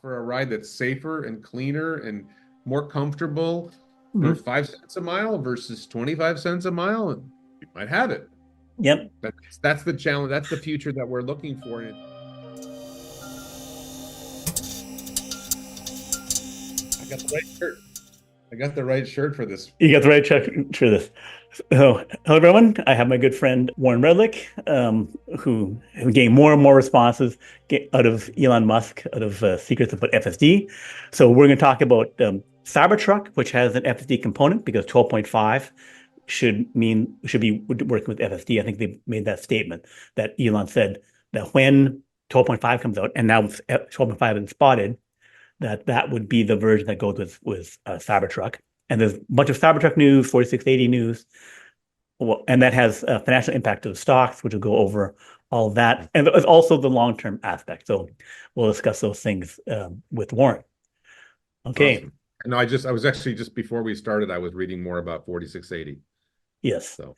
for a ride that's safer and cleaner and more comfortable for Mhm. 5 cents a mile versus 25 cents a mile, you might have it. Yep. That's the challenge. That's the future that we're looking for. I got the right shirt. I got the right shirt for this. You got the right check for this. So, hello everyone. I have my good friend Warren Redlich, who gained more and more responses out of Elon Musk, out of secrets about FSD. So we're going to talk about Cybertruck, which has an FSD component because 12.5 should be working with FSD. I think they made that statement that Elon said that when 12.5 comes out, and now 12.5 is spotted, that would be the version that goes with Cybertruck. And there's a bunch of Cybertruck news, 4680 news, well, and that has a financial impact to the stocks, which will go over all of that. And there's also the long-term aspect. So we'll discuss those things with Warren. Okay. Awesome. No, I was actually just before we started, I was reading more about 4680. Yes. So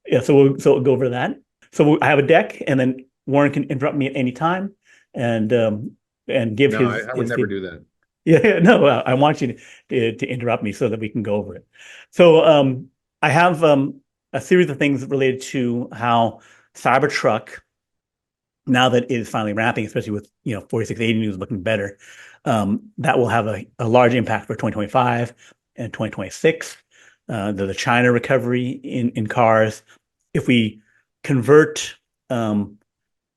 Yeah. So we'll go over that. So I have a deck, and then Warren can interrupt me at any time, and give no, his I would his never feedback. do that. Yeah, no, I want you to interrupt me so that we can go over it. So I have a series of things related to how Cybertruck, now that it is finally ramping, especially with 4680 news looking better, that will have a large impact for 2025 and 2026. The China recovery in cars. If we convert the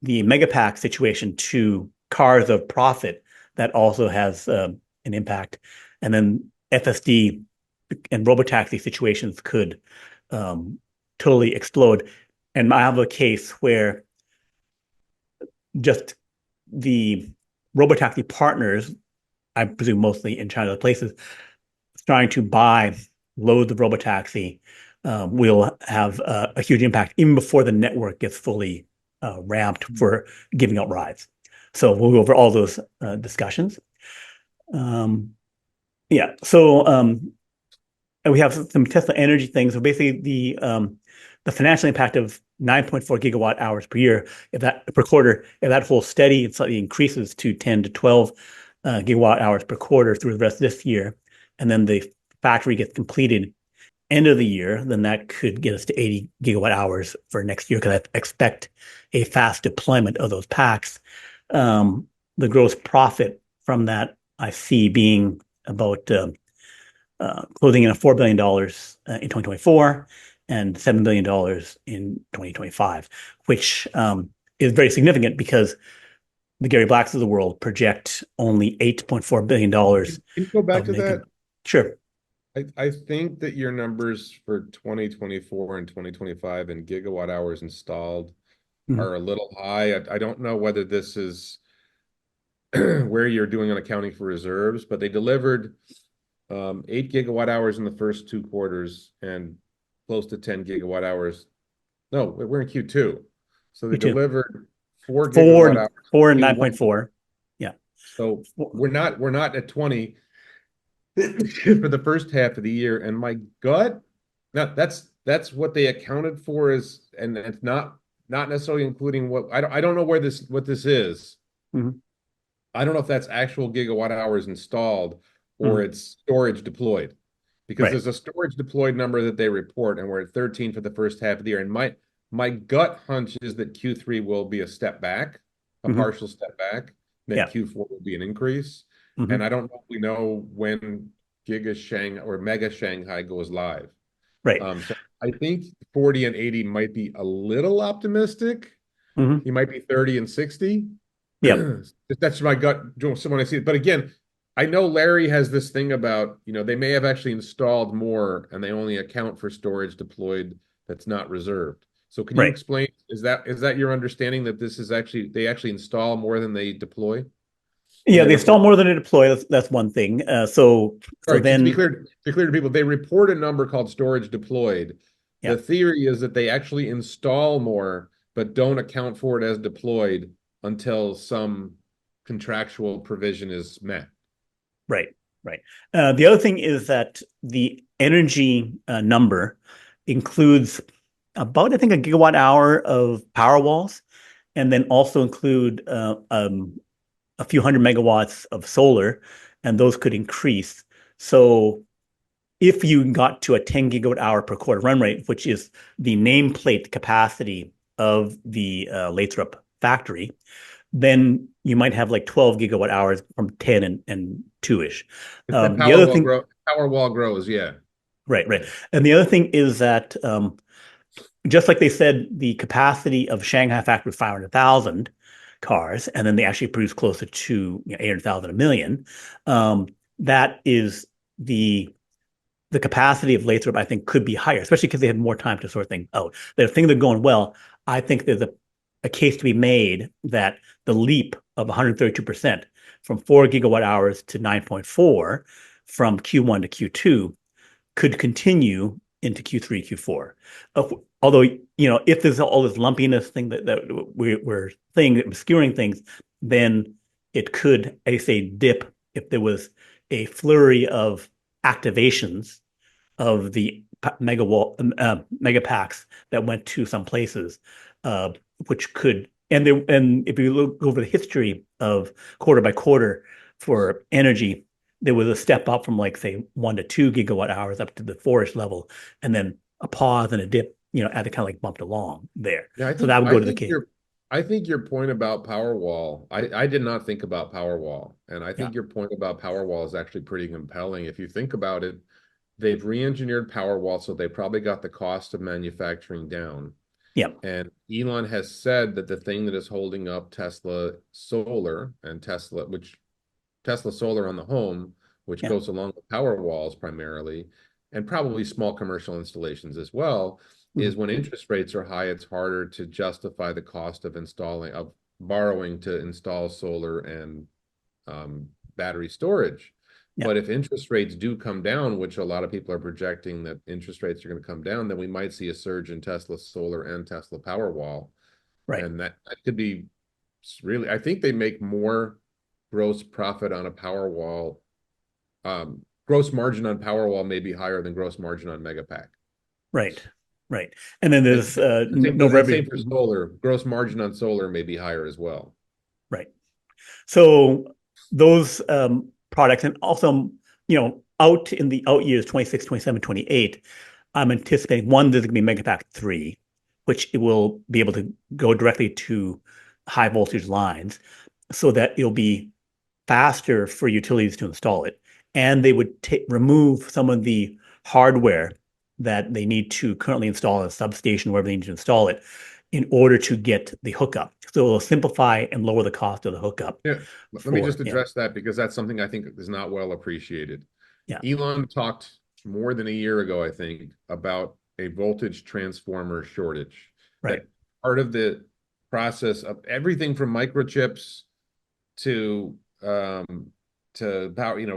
Megapack situation to cars of profit, that also has an impact. And then FSD and Robotaxi situations could totally explode. And I have a case where just the Robotaxi partners, I presume mostly in China places, trying to buy loads of Robotaxi will have a huge impact even before the network gets fully ramped for giving out rides. So we'll go over all those discussions. Yeah. So and we have some Tesla energy things. So basically, the financial impact of 9.4 gigawatt hours per year, if that per quarter, if that holds steady and slightly increases to 10 to 12 gigawatt hours per quarter through the rest of this year, and then the factory gets completed end of the year, then that could get us to 80 gigawatt hours for next year because I expect a fast deployment of those packs. The gross profit from that I see being about closing in at $4 billion in 2024 and $7 billion in 2025, which is very significant because the Gary Blacks of the world project only $8.4 billion Can you go back of to net that? income. Sure. I think that your numbers for 2024 and 2025 and gigawatt hours installed Mhm. are a little high. I don't know whether this is where you're doing on accounting for reserves, but they delivered 8 gigawatt hours in the first 2 quarters and close to 10 gigawatt hours. No, we're in Q2. So they Me too. delivered 4 gigawatt Four, hours four and in Q1. 9.4. Yeah. So we're not at 20 for the first half of the year. And my gut, now that's what they accounted for is, and it's not necessarily including I don't know what this is. Mhm. I don't know if that's actual gigawatt hours installed or Mhm. it's storage deployed, because Right. there's a storage deployed number that they report, and we're at 13 for the first half of the year. And my gut hunch is that Q3 will be a step back, a Mhm. partial step back, then Yeah. Q4 will be an increase. And Mhm. I don't know if we know when Giga Shanghai or Mega Shanghai goes live. Right. So I think 40 and 80 might be a little optimistic. Mhm. He might be 30 and 60. Yep. That's my gut when I see it. But again, I know Larry has this thing about, they may have actually installed more and they only account for storage deployed that's not reserved. So can you Right. explain, is that your understanding that this is actually they actually install more than they deploy in Yeah, their they install report? more than they deploy. That's one thing. So Sorry, to be then, clear, to people, they report a number called storage deployed. yeah. The theory is that they actually install more, but don't account for it as deployed until some contractual provision is met. Right. Right. The other thing is that the energy number includes about, I think, a gigawatt hour of power walls, and then also include a few hundred megawatts of solar, and those could increase. So if you got to a 10 gigawatt hour per quarter run rate, which is the nameplate capacity of the Lathrop factory, then you might have like 12 gigawatt hours from 10 and 2-ish. If that The other thing, power wall grows, yeah. right. And the other thing is that just like they said, the capacity of Shanghai factory was 500,000 cars, and then they actually produce closer to 800,000 a million. That is the capacity of Lathrop, I think, could be higher, especially because they had more time to sort things out. The thing that's going well, I think there's a case to be made that the leap of 132% from 4 gigawatt hours to 9.4 from Q1 to Q2 could continue into Q3, Q4. Although, if there's all this lumpiness thing that we're saying, obscuring things, then it could, I say, dip if there was a flurry of activations of the mega packs that went to some places, which could, and if you look over the history of quarter by quarter for energy, there was a step up from like say 1 to 2 gigawatt hours up to the 4-ish level, and then a pause and a dip, as it kind of like bumped along there. Yeah, So that would go to the case. I think your point about Powerwall, I did not think about Powerwall, and I think Yeah. your point about Powerwall is actually pretty compelling. If you think about it, they've re-engineered Powerwall, so they probably got the cost of manufacturing down. Yeah. And Elon has said that the thing that is holding up Tesla Solar and Tesla Solar on the home, which Yeah. goes along with Powerwalls primarily, and probably small commercial installations as well, is when interest rates are high, it's harder to justify the cost of borrowing to install solar and battery storage. Yeah. But if interest rates do come down, which a lot of people are projecting that interest rates are going to come down, then we might see a surge in Tesla Solar and Tesla Powerwall. Right. And that could be really, I think they make more gross profit on a Powerwall. Gross margin on Powerwall may be higher than gross margin on Megapack. Right. And then there's no revenue. Same for solar. Gross margin on solar may be higher as well. Right. So those products, and also, out in the out years 26, 27, 28, I'm anticipating one, there's going to be Megapack 3, which it will be able to go directly to high voltage lines so that it'll be faster for utilities to install it. And they would remove some of the hardware that they need to currently install in a substation, wherever they need to install it, in order to get the hookup. So it'll simplify and lower the cost of the hookup. Yeah, let me just address that, because that's something I think is not well appreciated. Yeah. Elon talked more than a year ago, I think, about a voltage transformer shortage. Right. That part of the process of everything from microchips to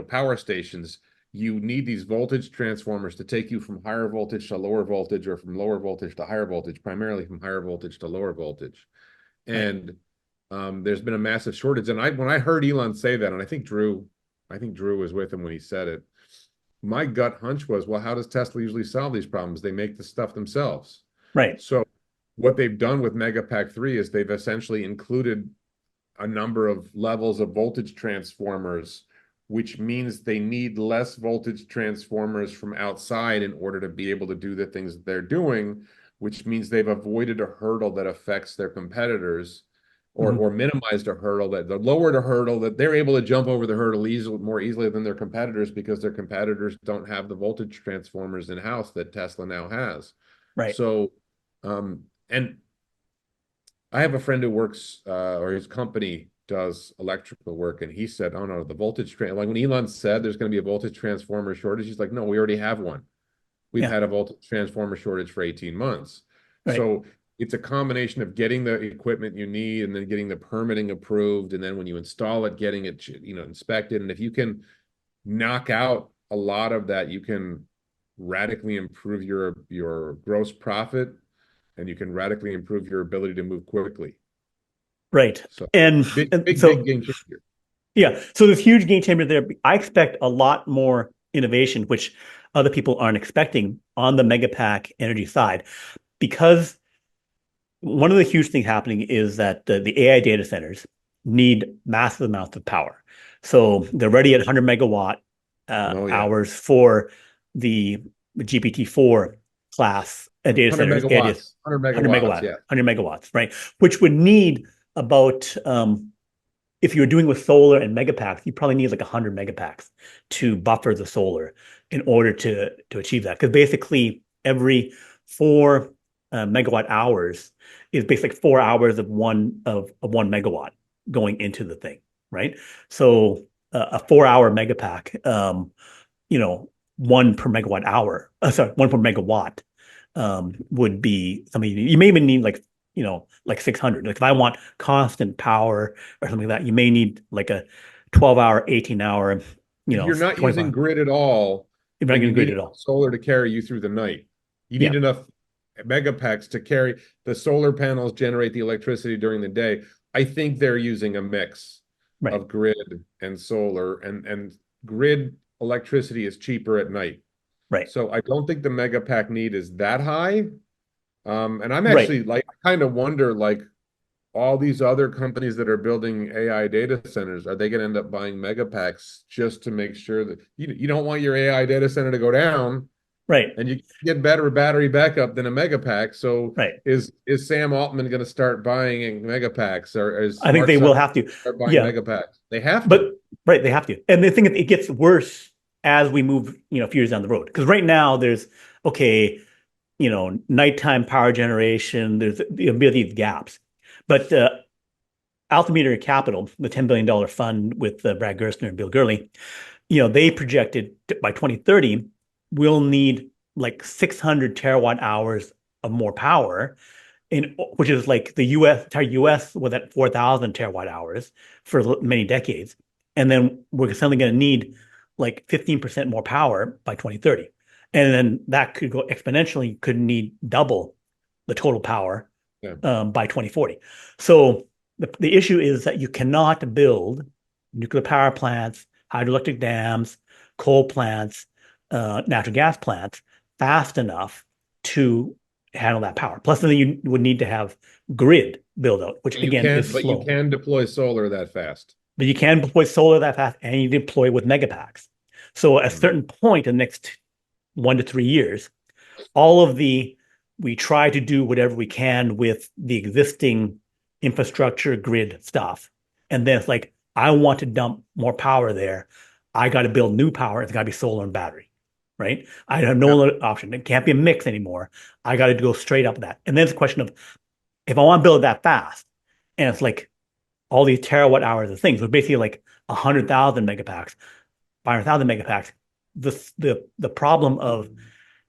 power stations, you need these voltage transformers to take you from higher voltage to lower voltage, or from lower voltage to higher voltage, primarily from higher voltage to lower voltage. And there's been a massive shortage. And when I heard Elon say that, and I think Drew was with him when he said it, my gut hunch was, well, how does Tesla usually solve these problems? They make the stuff themselves. Right. So what they've done with Megapack 3 is they've essentially included a number of levels of voltage transformers, which means they need less voltage transformers from outside in order to be able to do the things that they're doing, which means they've avoided a hurdle that affects their competitors, or minimized a hurdle that lowered a hurdle that they're able to jump over the hurdle more easily than their competitors, because their competitors don't have the voltage transformers in-house that Tesla now has. Right. So, and I have a friend who works, or his company does electrical work, and he said, oh no, the voltage, like when Elon said there's going to be a voltage transformer shortage, he's like, no, we already have one. We've had a voltage transformer shortage for 18 months. Right. So it's a combination of getting the equipment you need, and then getting the permitting approved, and then when you install it, getting it, inspected. And if you can knock out a lot of that, you can radically improve your gross profit, and you can radically improve your ability to move quickly. Right. So big game changer. Yeah. So there's huge game changer there. I expect a lot more innovation, which other people aren't expecting on the Megapack energy side, because one of the huge things happening is that the AI data centers need massive amounts of power. So they're ready at 100 megawatt Oh yeah, hours for the GPT-4 class data 100 centers. It is megawatts, 100 100 megawatts. megawatt, Yeah. 100 megawatts, right? Which would need about, if you're doing with solar and megapacks, you probably need like 100 megapacks to buffer the solar in order to achieve that. Because basically every 4 megawatt hours is basically 4 hours of one megawatt going into the thing, right? So a 4 hour megapack, you know, one per megawatt hour, sorry, one per megawatt would be something you may even need like, like 600. Like if I want constant power or something like that, you may need like a 12-hour, 18-hour, If you're not using 25. grid at all, You're not then going you to grid need at enough all. solar to carry you through the night. You Yeah, need enough megapacks to carry the solar panels generate the electricity during the day. I think they're using a mix right, of grid and solar, and grid electricity is cheaper at night. right, So I don't think the megapack need is that high. And I'm right. actually like, I kind of wonder, like, all these other companies that are building AI data centers, are they going to end up buying megapacks just to make sure that you don't want your AI data center to go down, Right. and you get better battery backup than a megapack? So Right. is Sam Altman going to start buying megapacks, or is I think Mark they Zuckerberg will have to. start buying Yeah. megapacks? They have But to. right, they have to. And the thing is, it gets worse as we move, a few years down the road. Because right now there's okay, nighttime power generation. There'll be these gaps. But Altimeter Capital, the $10 billion fund with Brad Gerstner and Bill Gurley, they projected by 2030 we'll need like 600 terawatt hours of more power, which is like the entire US was at 4,000 terawatt hours for many decades. And then we're suddenly going to need like 15% more power by 2030. And then that could go exponentially, could need double the total power Yeah. by 2040. So the issue is that you cannot build nuclear power plants, hydroelectric dams, coal plants, natural gas plants fast enough to handle that power. Plus, then you would need to have grid build out, which You again can't, is but you slow. can deploy solar that fast. But you can deploy solar that fast and you deploy with megapacks. So at a Mm. certain point in the next 1 to 3 years, all of we try to do whatever we can with the existing infrastructure grid stuff. And then it's like, I want to dump more power there. I got to build new power. It's got to be solar and battery, right? I have Yeah. no other option. It can't be a mix anymore. I got to go straight up that. And then it's a question of if I want to build that fast, and it's like all these terawatt hours of things, so basically like 100,000 megapacks, 500,000 megapacks. The problem of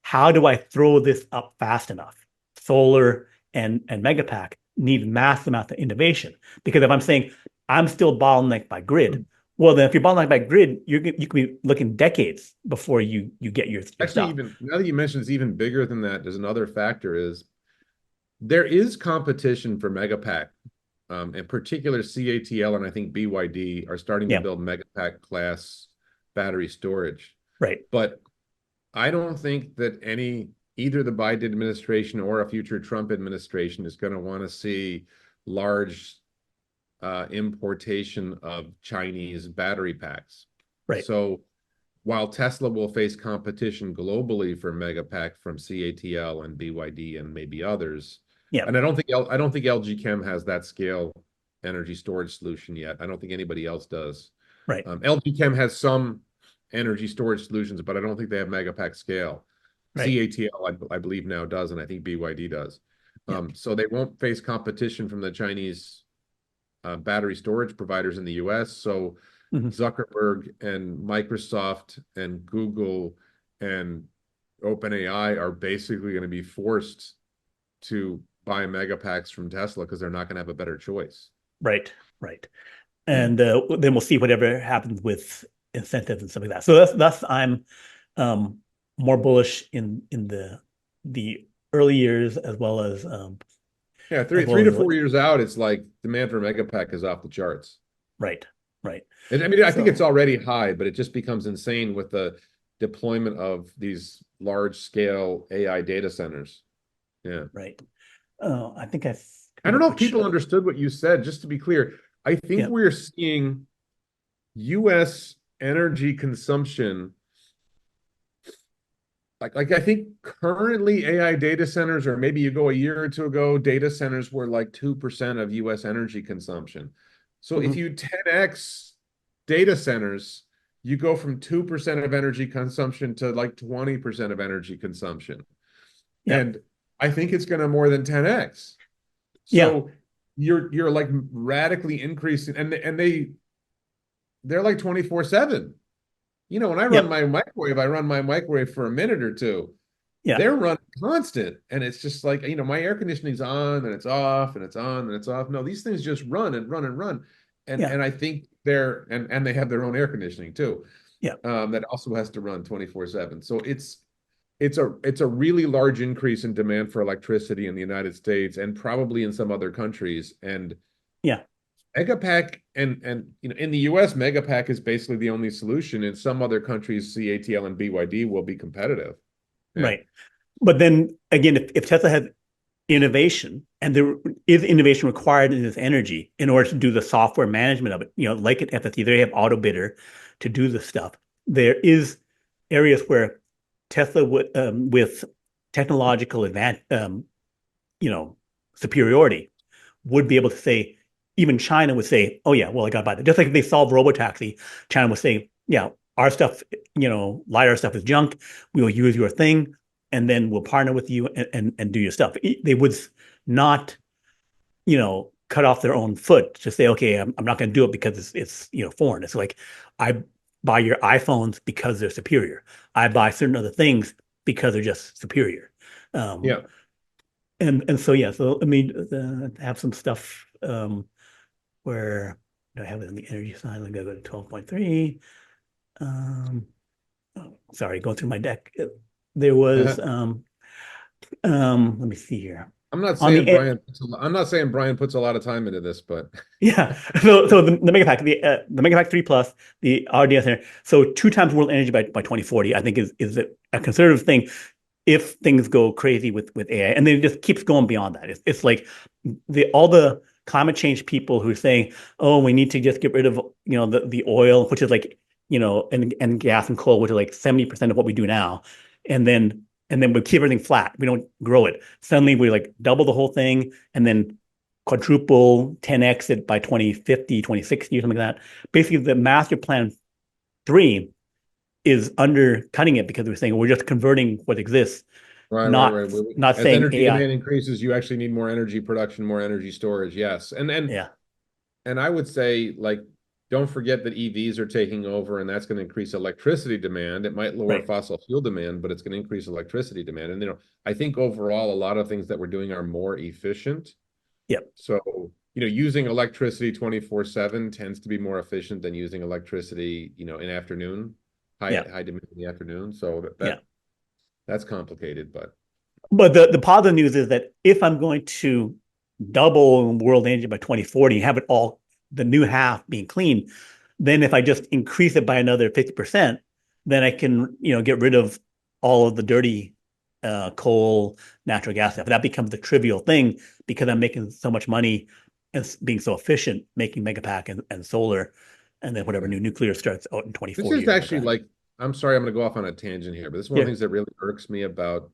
how do I throw this up fast enough? Solar and megapack need massive amounts of innovation, because if I'm saying I'm still bottlenecked by grid, well then if you're bottlenecked by grid, you could be looking decades before you get your Actually, stuff. even now that you mentioned, it's even bigger than that. There's another factor is there is competition for megapack. In particular, CATL and I think BYD are starting to Yeah, build megapack class battery storage. right, But I don't think that either the Biden administration or a future Trump administration is going to want to see large importation of Chinese battery packs. right. So while Tesla will face competition globally for megapack from CATL and BYD and maybe others, Yeah, and I don't think LG Chem has that scale energy storage solution yet. I don't think anybody else does. right, LG Chem has some energy storage solutions, but I don't think they have megapack scale. right. CATL, I believe now does, and I think BYD does. Yeah. So they won't face competition from the Chinese battery storage providers in the US. So Mhm. Zuckerberg and Microsoft and Google and OpenAI are basically going to be forced to buy megapacks from Tesla because they're not going to have a better choice. Right, right. And then we'll see whatever happens with incentives and stuff like that. So that's I'm um, more bullish in the early years Yeah, as three well to as 4 years out, it's like demand for megapack is off the charts. right, right. I mean, I think it's So already high, but it just becomes insane with the deployment of these large scale AI data centers. Yeah. right. I think I I don't forget know if which. people understood what you said. Just to be clear, I think Yeah. we're seeing US energy consumption. Like I think currently AI data centers, or maybe you go a year or two ago, data centers were like 2% of US energy consumption. So if Mhm. you 10x data centers, you go from 2% of energy consumption to like 20% of energy consumption. Yeah. And I think it's going to more than 10x. Yeah. So you're like radically increasing, and they're like 24/7. You know, when I run Yep. my microwave, I run my microwave for a minute or two. Yeah. They're running constant. And it's just like, my air conditioning's on and it's off and it's on and it's off. No, these things just run and run and run. And Yeah. and I think and they have their own air conditioning too. Yeah. That also has to run 24/7. So it's a really large increase in demand for electricity in the United States and probably in some other countries. And Yeah. Megapack and in the US, Megapack is basically the only solution. In some other countries, CATL and BYD will be competitive. Yeah. Right. But then again, if Tesla has innovation and there is innovation required in this energy in order to do the software management of it, like at FSD, they have auto bidder to do the stuff. There is areas where Tesla would, with technological advantage, superiority, would be able to say, even China would say, oh yeah, well, I got to buy that. Just like if they solve Robotaxi, China would say, yeah, our stuff, LiDAR stuff is junk. We will use your thing and then we'll partner with you and do your stuff. They would not, cut off their own foot to say, okay, I'm not going to do it because it's foreign. It's like, I buy your iPhones because they're superior. I buy certain other things because they're just superior. Um, Yeah. and so yeah, so I mean, have some stuff where do I have it in the energy side? Let me go to 12.3. Um, oh, sorry, going through my deck. There was let me see here. On the I'm not saying Brian puts a lot of time into this, but yeah, so the Megapack, the Megapack 3 Plus, the RDS Center, so 2 times world energy by 2040, I think is a conservative thing if things go crazy with AI, and then it just keeps going beyond that. It's like all the climate change people who are saying, oh, we need to just get rid of the oil, which is like and gas and coal, which are like 70% of what we do now, and then we keep everything flat. We don't grow it. Suddenly we like double the whole thing, and then quadruple 10x it by 2050, 2060, or something like that. Basically, the master plan 3 is undercutting it because we're saying we're just converting what exists, right, right, not right. not As saying energy AI. demand increases, you actually need more energy production, more energy storage. Yes. And and Yeah, and I would say, like, don't forget that EVs are taking over, and that's going to increase electricity demand. It might lower right. fossil fuel demand, but it's going to increase electricity demand. And I think overall, a lot of things that we're doing are more efficient. Yep. So, using electricity 24/7 tends to be more efficient than using electricity, in afternoon, Yeah. high demand in the afternoon. So Yeah. that's complicated, but But the positive news is that if I'm going to double world energy by 2040 and have it all, the new half being clean, then if I just increase it by another 50%, then I can, get rid of all of the dirty coal, natural gas stuff. That becomes the trivial thing because I'm making so much money and being so efficient, making Megapack and solar, and then whatever yeah. new nuclear starts out in This 2040 is or something like actually that. like, I'm sorry, I'm going to go off on a tangent here, but this is one of Yeah. the things that really irks me about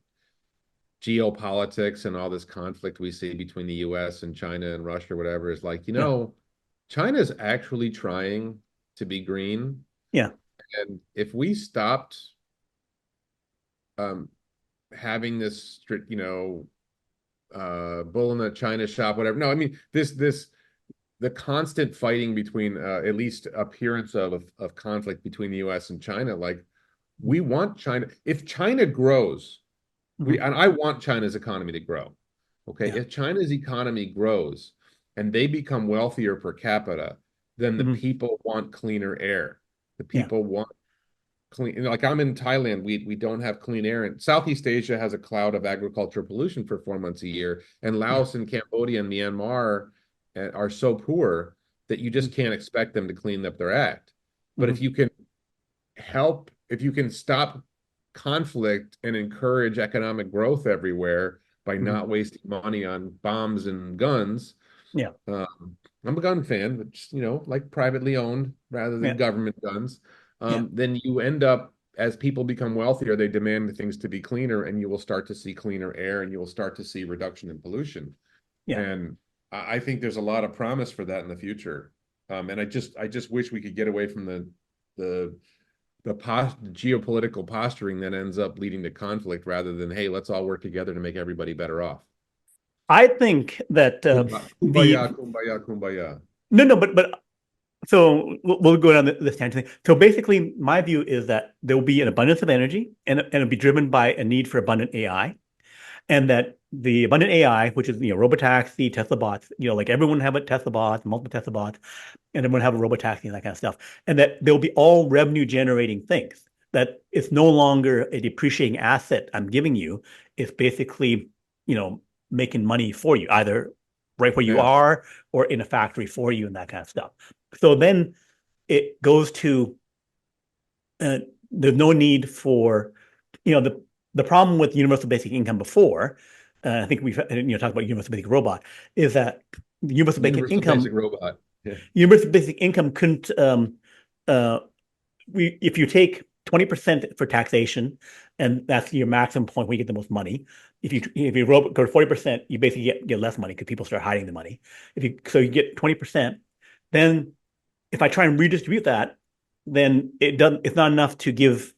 geopolitics and all this conflict we see between the US and China and Russia or whatever is like, Yeah. China's actually trying to be green. Yeah. And if we stopped um, having this strict, bull in the China shop, whatever. No, I mean the constant fighting between at least appearance of conflict between the US and China. Like, we want China. If China grows, Mhm. and I want China's economy to grow. Okay. Yeah. If China's economy grows and they become wealthier per capita, then the Mhm. people want cleaner air. The Yeah. people want clean, like I'm in Thailand, we don't have clean air, and Southeast Asia has a cloud of agricultural pollution for 4 months a year, and Yeah. Laos and Cambodia and Myanmar are so poor that you just Mhm. can't expect them to clean up their act. But Mhm. if you can stop conflict and encourage economic growth everywhere by Mhm. not wasting money on bombs and guns, Yeah. uh, I'm a gun fan, but just, like privately owned rather than Yeah, government guns. yeah, Then you end up, as people become wealthier, they demand things to be cleaner, and you will start to see cleaner air, and you will start to see reduction in pollution. yeah. And I think there's a lot of promise for that in the future. And I just wish we could get away from the the geopolitical posturing that ends up leading to conflict rather than, hey, let's all work together to make everybody better off. I think that Kumbaya, kumbaya, kumbaya. no, but so we'll go down this tangent thing. So basically, my view is that there will be an abundance of energy, and it'll be driven by a need for abundant AI, and that the abundant AI, which is Robotaxi, Tesla bots, like everyone have a Tesla bot, multiple Tesla bots, and everyone have a Robotaxi and that kind of stuff, and that they'll be all revenue generating things. That it's no longer a depreciating asset I'm giving you. It's basically, you know, making money for you, either right where you Yeah. are or in a factory for you and that kind of stuff. So then it goes to uh, there's no need for, the problem with universal basic income before, I think we've talked about universal basic robot, is that universal basic Universal income basic robot. Yeah. universal basic income couldn't uh if you take 20% for taxation, and that's your maximum point where you get the most money. If you go to 40%, you basically get less money because people start hiding the money. If you so you get 20%, then if I try and redistribute that, then it's not enough to give,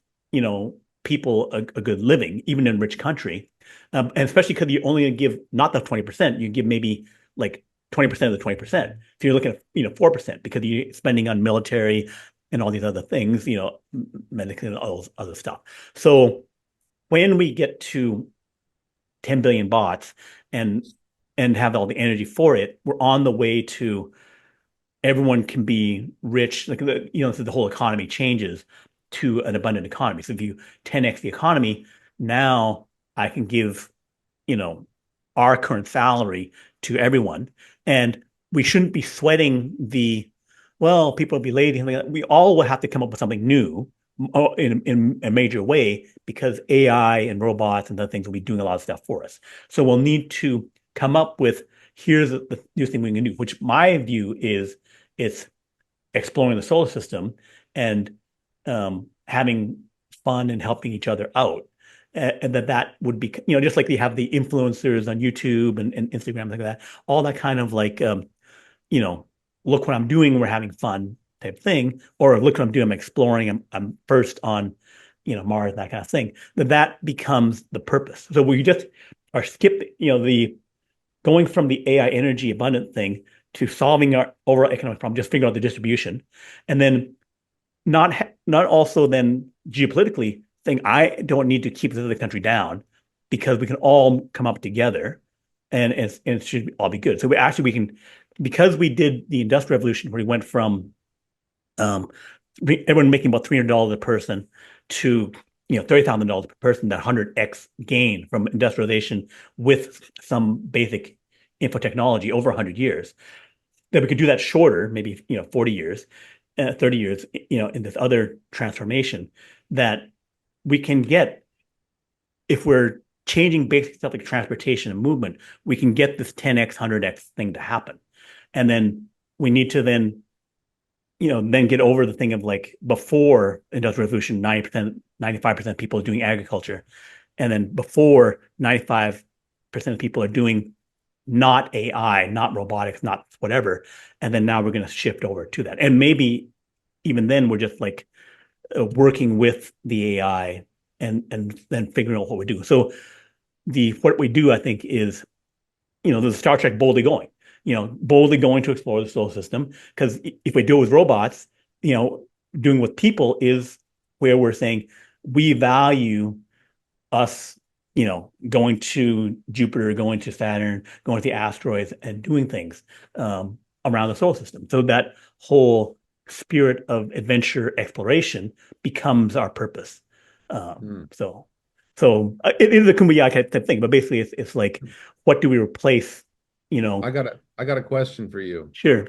people a good living, even in a rich country. And especially because you only give not the 20%, you give maybe like 20% of the 20%. So you're looking at, 4% because you're spending on military and all these other things, medicine and all those other stuff. So when we get to 10 billion bots and have all the energy for it, we're on the way to everyone can be rich. Like so the whole economy changes to an abundant economy. So if you 10x the economy, now I can give, you know, our current salary to everyone. And we shouldn't be sweating people will be lazy. We all will have to come up with something new in a major way because AI and robots and other things will be doing a lot of stuff for us. So we'll need to come up with here's the new thing we can do, which my view is it's exploring the solar system and having fun and helping each other out. And that would be, just like they have the influencers on YouTube and Instagram, like that, all that kind of like, you know, look what I'm doing, we're having fun type thing, or look what I'm doing, I'm exploring, I'm first on, Mars, that kind of thing. That becomes the purpose. So we just are skipping, the going from the AI energy abundant thing to solving our overall economic problem, just figuring out the distribution, and then not also then geopolitically saying I don't need to keep this other country down because we can all come up together and it should all be good. So we can, because we did the industrial revolution where we went from um, everyone making about $300 a person to $30,000 per person, that 100x gain from industrialization with some basic info technology over 100 years. That we could do that shorter, maybe 40 years, 30 years, in this other transformation that we can get if we're changing basic stuff like transportation and movement, we can get this 10x, 100x thing to happen. And then we need to then get over the thing of like before industrial revolution, 90%, 95% of people are doing agriculture. And then before 95% of people are doing not AI, not robotics, not whatever. And then now we're going to shift over to that. And maybe even then we're just like working with the AI and then figuring out what we do. So what we do, I think, is the Star Trek boldly going to explore the solar system. Because if we do it with robots, doing with people is where we're saying we value us, going to Jupiter, going to Saturn, going to the asteroids, and doing things around the solar system. So that whole spirit of adventure exploration becomes our purpose. Hmm. It is a kumbaya type thing, but basically it's like, what do we replace? I got a question for you. Sure.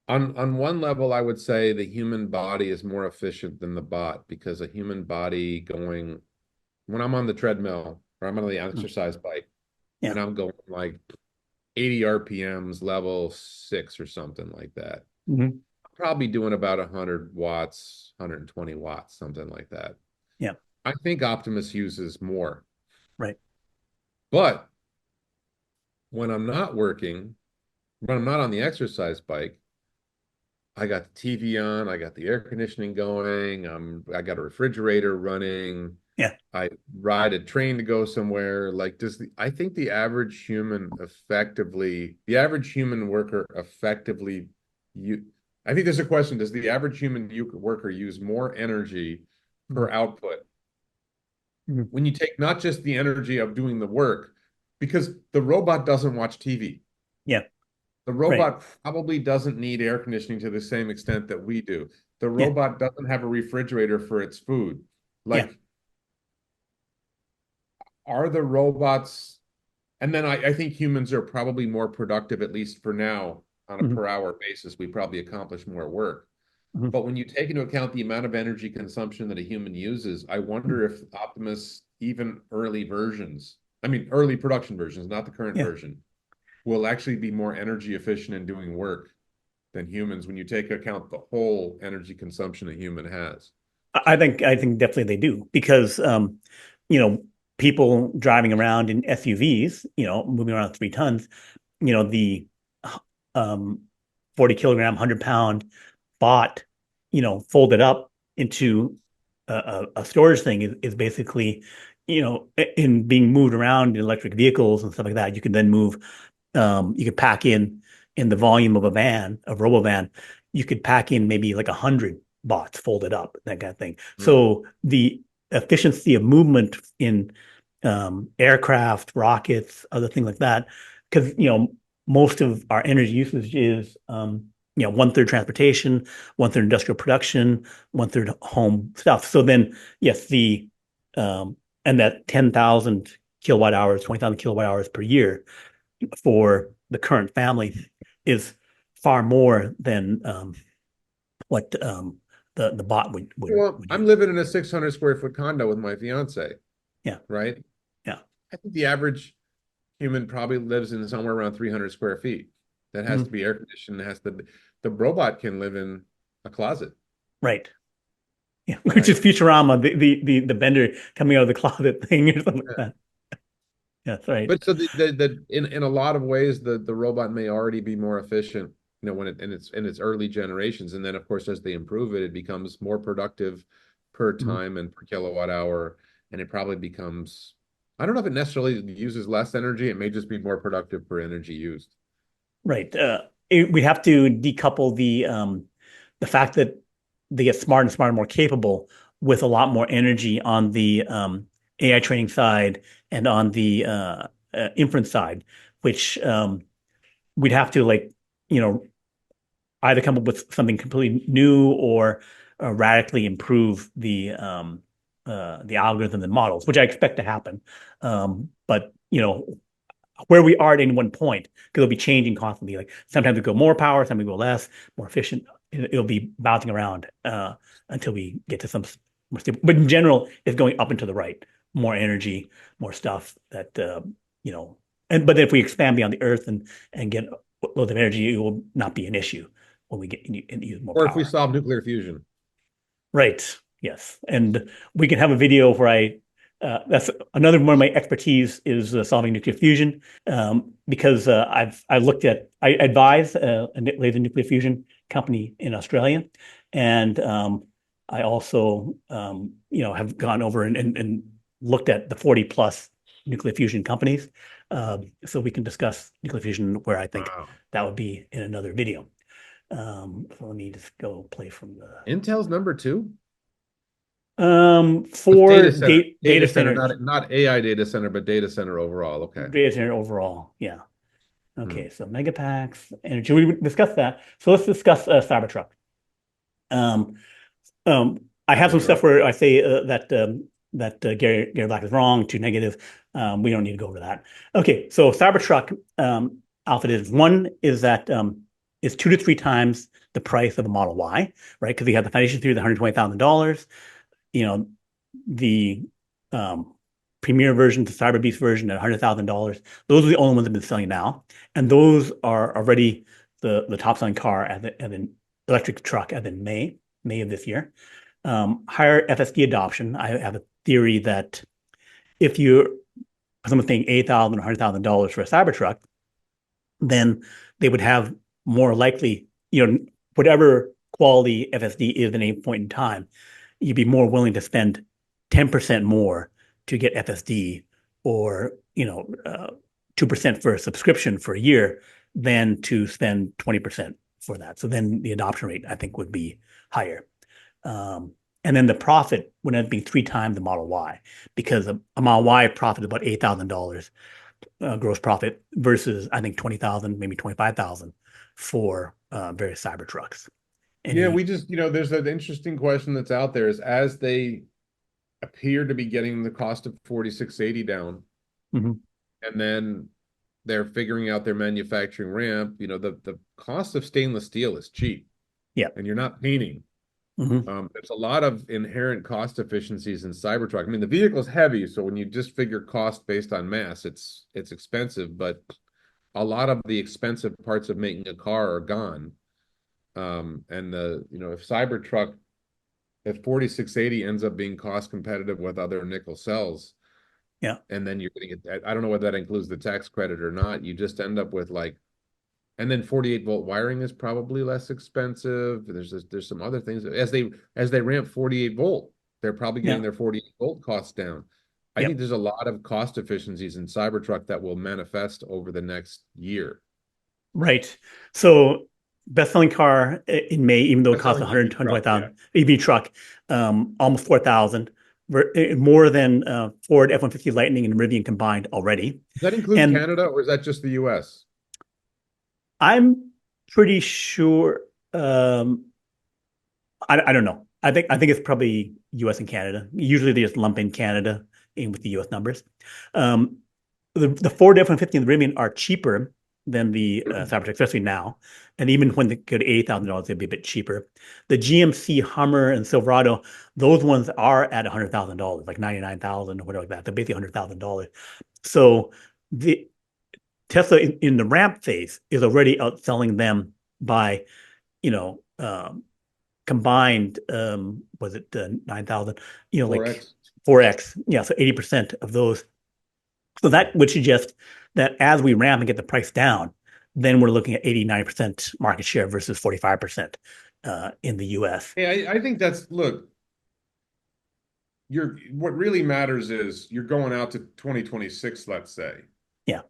On one level, I would say the human body is more efficient than the bot because a human body going when I'm on the treadmill or I'm on the Mm. exercise bike Yeah. and I'm going like 80 RPMs, level 6 or something like that. Hmm. Probably doing about 100 watts, 120 watts, something like that. Yeah. I think Optimus uses more. Right. But when I'm not working, when I'm not on the exercise bike, I got the TV on, I got the air conditioning going, I got a refrigerator running, Yeah. I ride a train to go somewhere. Like, I think the average human worker effectively, you, I think there's a question, does the average human worker use more energy Mhm. per output Mhm. when you take not just the energy of doing the work, because the robot doesn't watch TV. Yeah. The Right. robot probably doesn't need air conditioning to the same extent that we do. The Yeah. robot doesn't have a refrigerator for its food. Yeah. Like, are the robots, and then I think humans are probably more productive, at least for now, on a Hmm. per hour basis. We probably accomplish more work. Hmm. But when you take into account the amount of energy consumption that a human uses, I wonder if Optimus, even early versions, I mean, early production versions, not the current Yeah. version, will actually be more energy efficient in doing work than humans when you take account the whole energy consumption a human has. I think definitely they do because you know, people driving around in SUVs, moving around 3 tons, the um 40 kilogram, 100 pound bot, folded up into a storage thing is basically, in being moved around in electric vehicles and stuff like that. You can then move, you could pack in the volume of a van, a robo van, you could pack in maybe like 100 bots folded up, that kind of thing. Mm. So the efficiency of movement in aircraft, rockets, other things like that, because most of our energy usage is 1/3 transportation, 1/3 industrial production, 1/3 home stuff. So then, yes, and that 10,000 kilowatt hours, 20,000 kilowatt hours per year for the current family is far more than what the bot Well, would I'm use. living in a 600 square foot condo with my fiance, Yeah, right? yeah. I think the average human probably lives in somewhere around 300 square feet. That has to Mhm. be air conditioned. The robot can live in a closet, Right. Yeah, which is right? Futurama, the bender coming out of the closet thing or something like that. Yeah, that's right. But so in a lot of ways, the robot may already be more efficient, when in its early generations. And then of course, as they improve it, it becomes more productive per Mhm. time and per kilowatt hour. And it probably becomes, I don't know if it necessarily uses less energy. It may just be more productive per energy used. Right. We have to decouple the fact that they get smarter and smarter, more capable with a lot more energy on the AI training side and on the inference side, which we'd have to you know, either come up with something completely new or radically improve the algorithm and models, which I expect to happen. But where we are at any one point, because it'll be changing constantly. Like sometimes we go more power, sometimes we go less, more efficient. It'll be bouncing around until we get to some more stable. But in general, it's going up and to the right. More energy, more stuff that And but if we expand beyond the Earth and get loads of energy, it will not be an issue when we get and use more Or if we power. solve nuclear fusion. Right. Yes. And we can have a video where that's another one of my expertise is solving nuclear fusion, because I advise a laser nuclear fusion company in Australia, and I also have gone over and looked at the 40 plus nuclear fusion companies, so we can discuss nuclear fusion where I think Wow. that would be in another video. So let me just go play from the Intel's number two? It's for data center. data Data center, center not AI data center, but data center overall. Okay. data center overall. Yeah. Hmm. Okay. So megapacks, energy. We discussed that. So let's discuss Cybertruck. Um, I have some stuff Cybertruck. where I say that Gary Black is wrong, too negative. We don't need to go over that. Okay. So Cybertruck, alpha is one is that is 2 to 3 times the price of a Model Y, right? Because we have the foundation through the $120,000. You know, the premier version, the Cyber Beast version at $100,000. Those are the only ones that have been selling now, and those are already the top selling car as an electric truck as in May of this year. Higher FSD adoption. I have a theory that if someone's paying $8,000 or $100,000 for a Cybertruck, then they would have more likely, whatever quality FSD is at any point in time, you'd be more willing to spend 10% more to get FSD or 2% for a subscription for a year than to spend 20% for that. So then the adoption rate, I think, would be higher. And then the profit would end up being 3 times the Model Y, because a Model Y profit is about $8,000 gross profit versus, I think, 20,000, maybe 25,000 for various Cybertrucks. Yeah, we just, there's an interesting question that's out there is as they appear to be getting the cost of 4680 down, and then they're figuring out their manufacturing ramp, the cost of stainless steel is cheap. Yeah. And you're not painting. There's a lot of inherent cost efficiencies in Cybertruck. I mean, the vehicle is heavy, so when you just figure cost based on mass, it's expensive, but a lot of the expensive parts of making a car are gone. If Cybertruck at 4680 ends up being cost competitive with other nickel cells, yeah, and then you're getting it, I don't know whether that includes the tax credit or not, you just end up with and then 48-volt wiring is probably less expensive. There's some other things as they ramp 48-volt, they're probably getting their 48-volt costs down. I think there's a lot of cost efficiencies in Cybertruck that will manifest over the next year. Right. So best-selling car in May, even though it costs $125,000, EV truck, almost $4,000, more than Ford F-150 Lightning and Rivian combined already. Does that include Canada, or is that just the US? I'm pretty sure. I don't know. I think it's probably US and Canada. Usually they just lump in Canada in with the US numbers. The Ford F-150 and the Rivian are cheaper than the Cybertruck, especially now. And even when they go to $80,000, they'd be a bit cheaper. The GMC Hummer and Silverado, those ones are at $100,000, like $99,000 or whatever like that. They're basically $100,000. So the Tesla in the ramp phase is already outselling them by, combined, was it 9,000? 4x. 4x. Yeah, so 80% of those. So that would suggest that as we ramp and get the price down, then we're looking at 80-90% market share versus 45% in the US. Yeah, I think look, what really matters is you're going out to 2026, let's say. Yeah.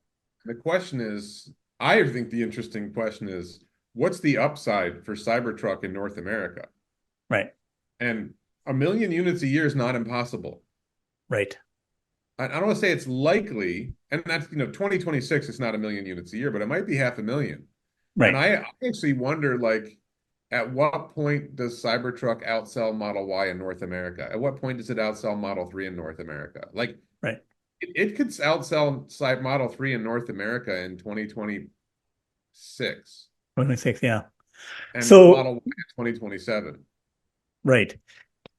The question is, I think the interesting question is, what's the upside for Cybertruck in North America? Right. And 1 million units a year is not impossible. Right. I don't want to say it's likely, and that's, 2026, it's not 1 million units a year, but it might be 500,000. Right. And I actually wonder, at what point does Cybertruck outsell Model Y in North America? At what point does it outsell Model 3 in North America? Right. It could outsell Model 3 in North America in 2026. 2026, yeah. And Model Y in 2027. Right.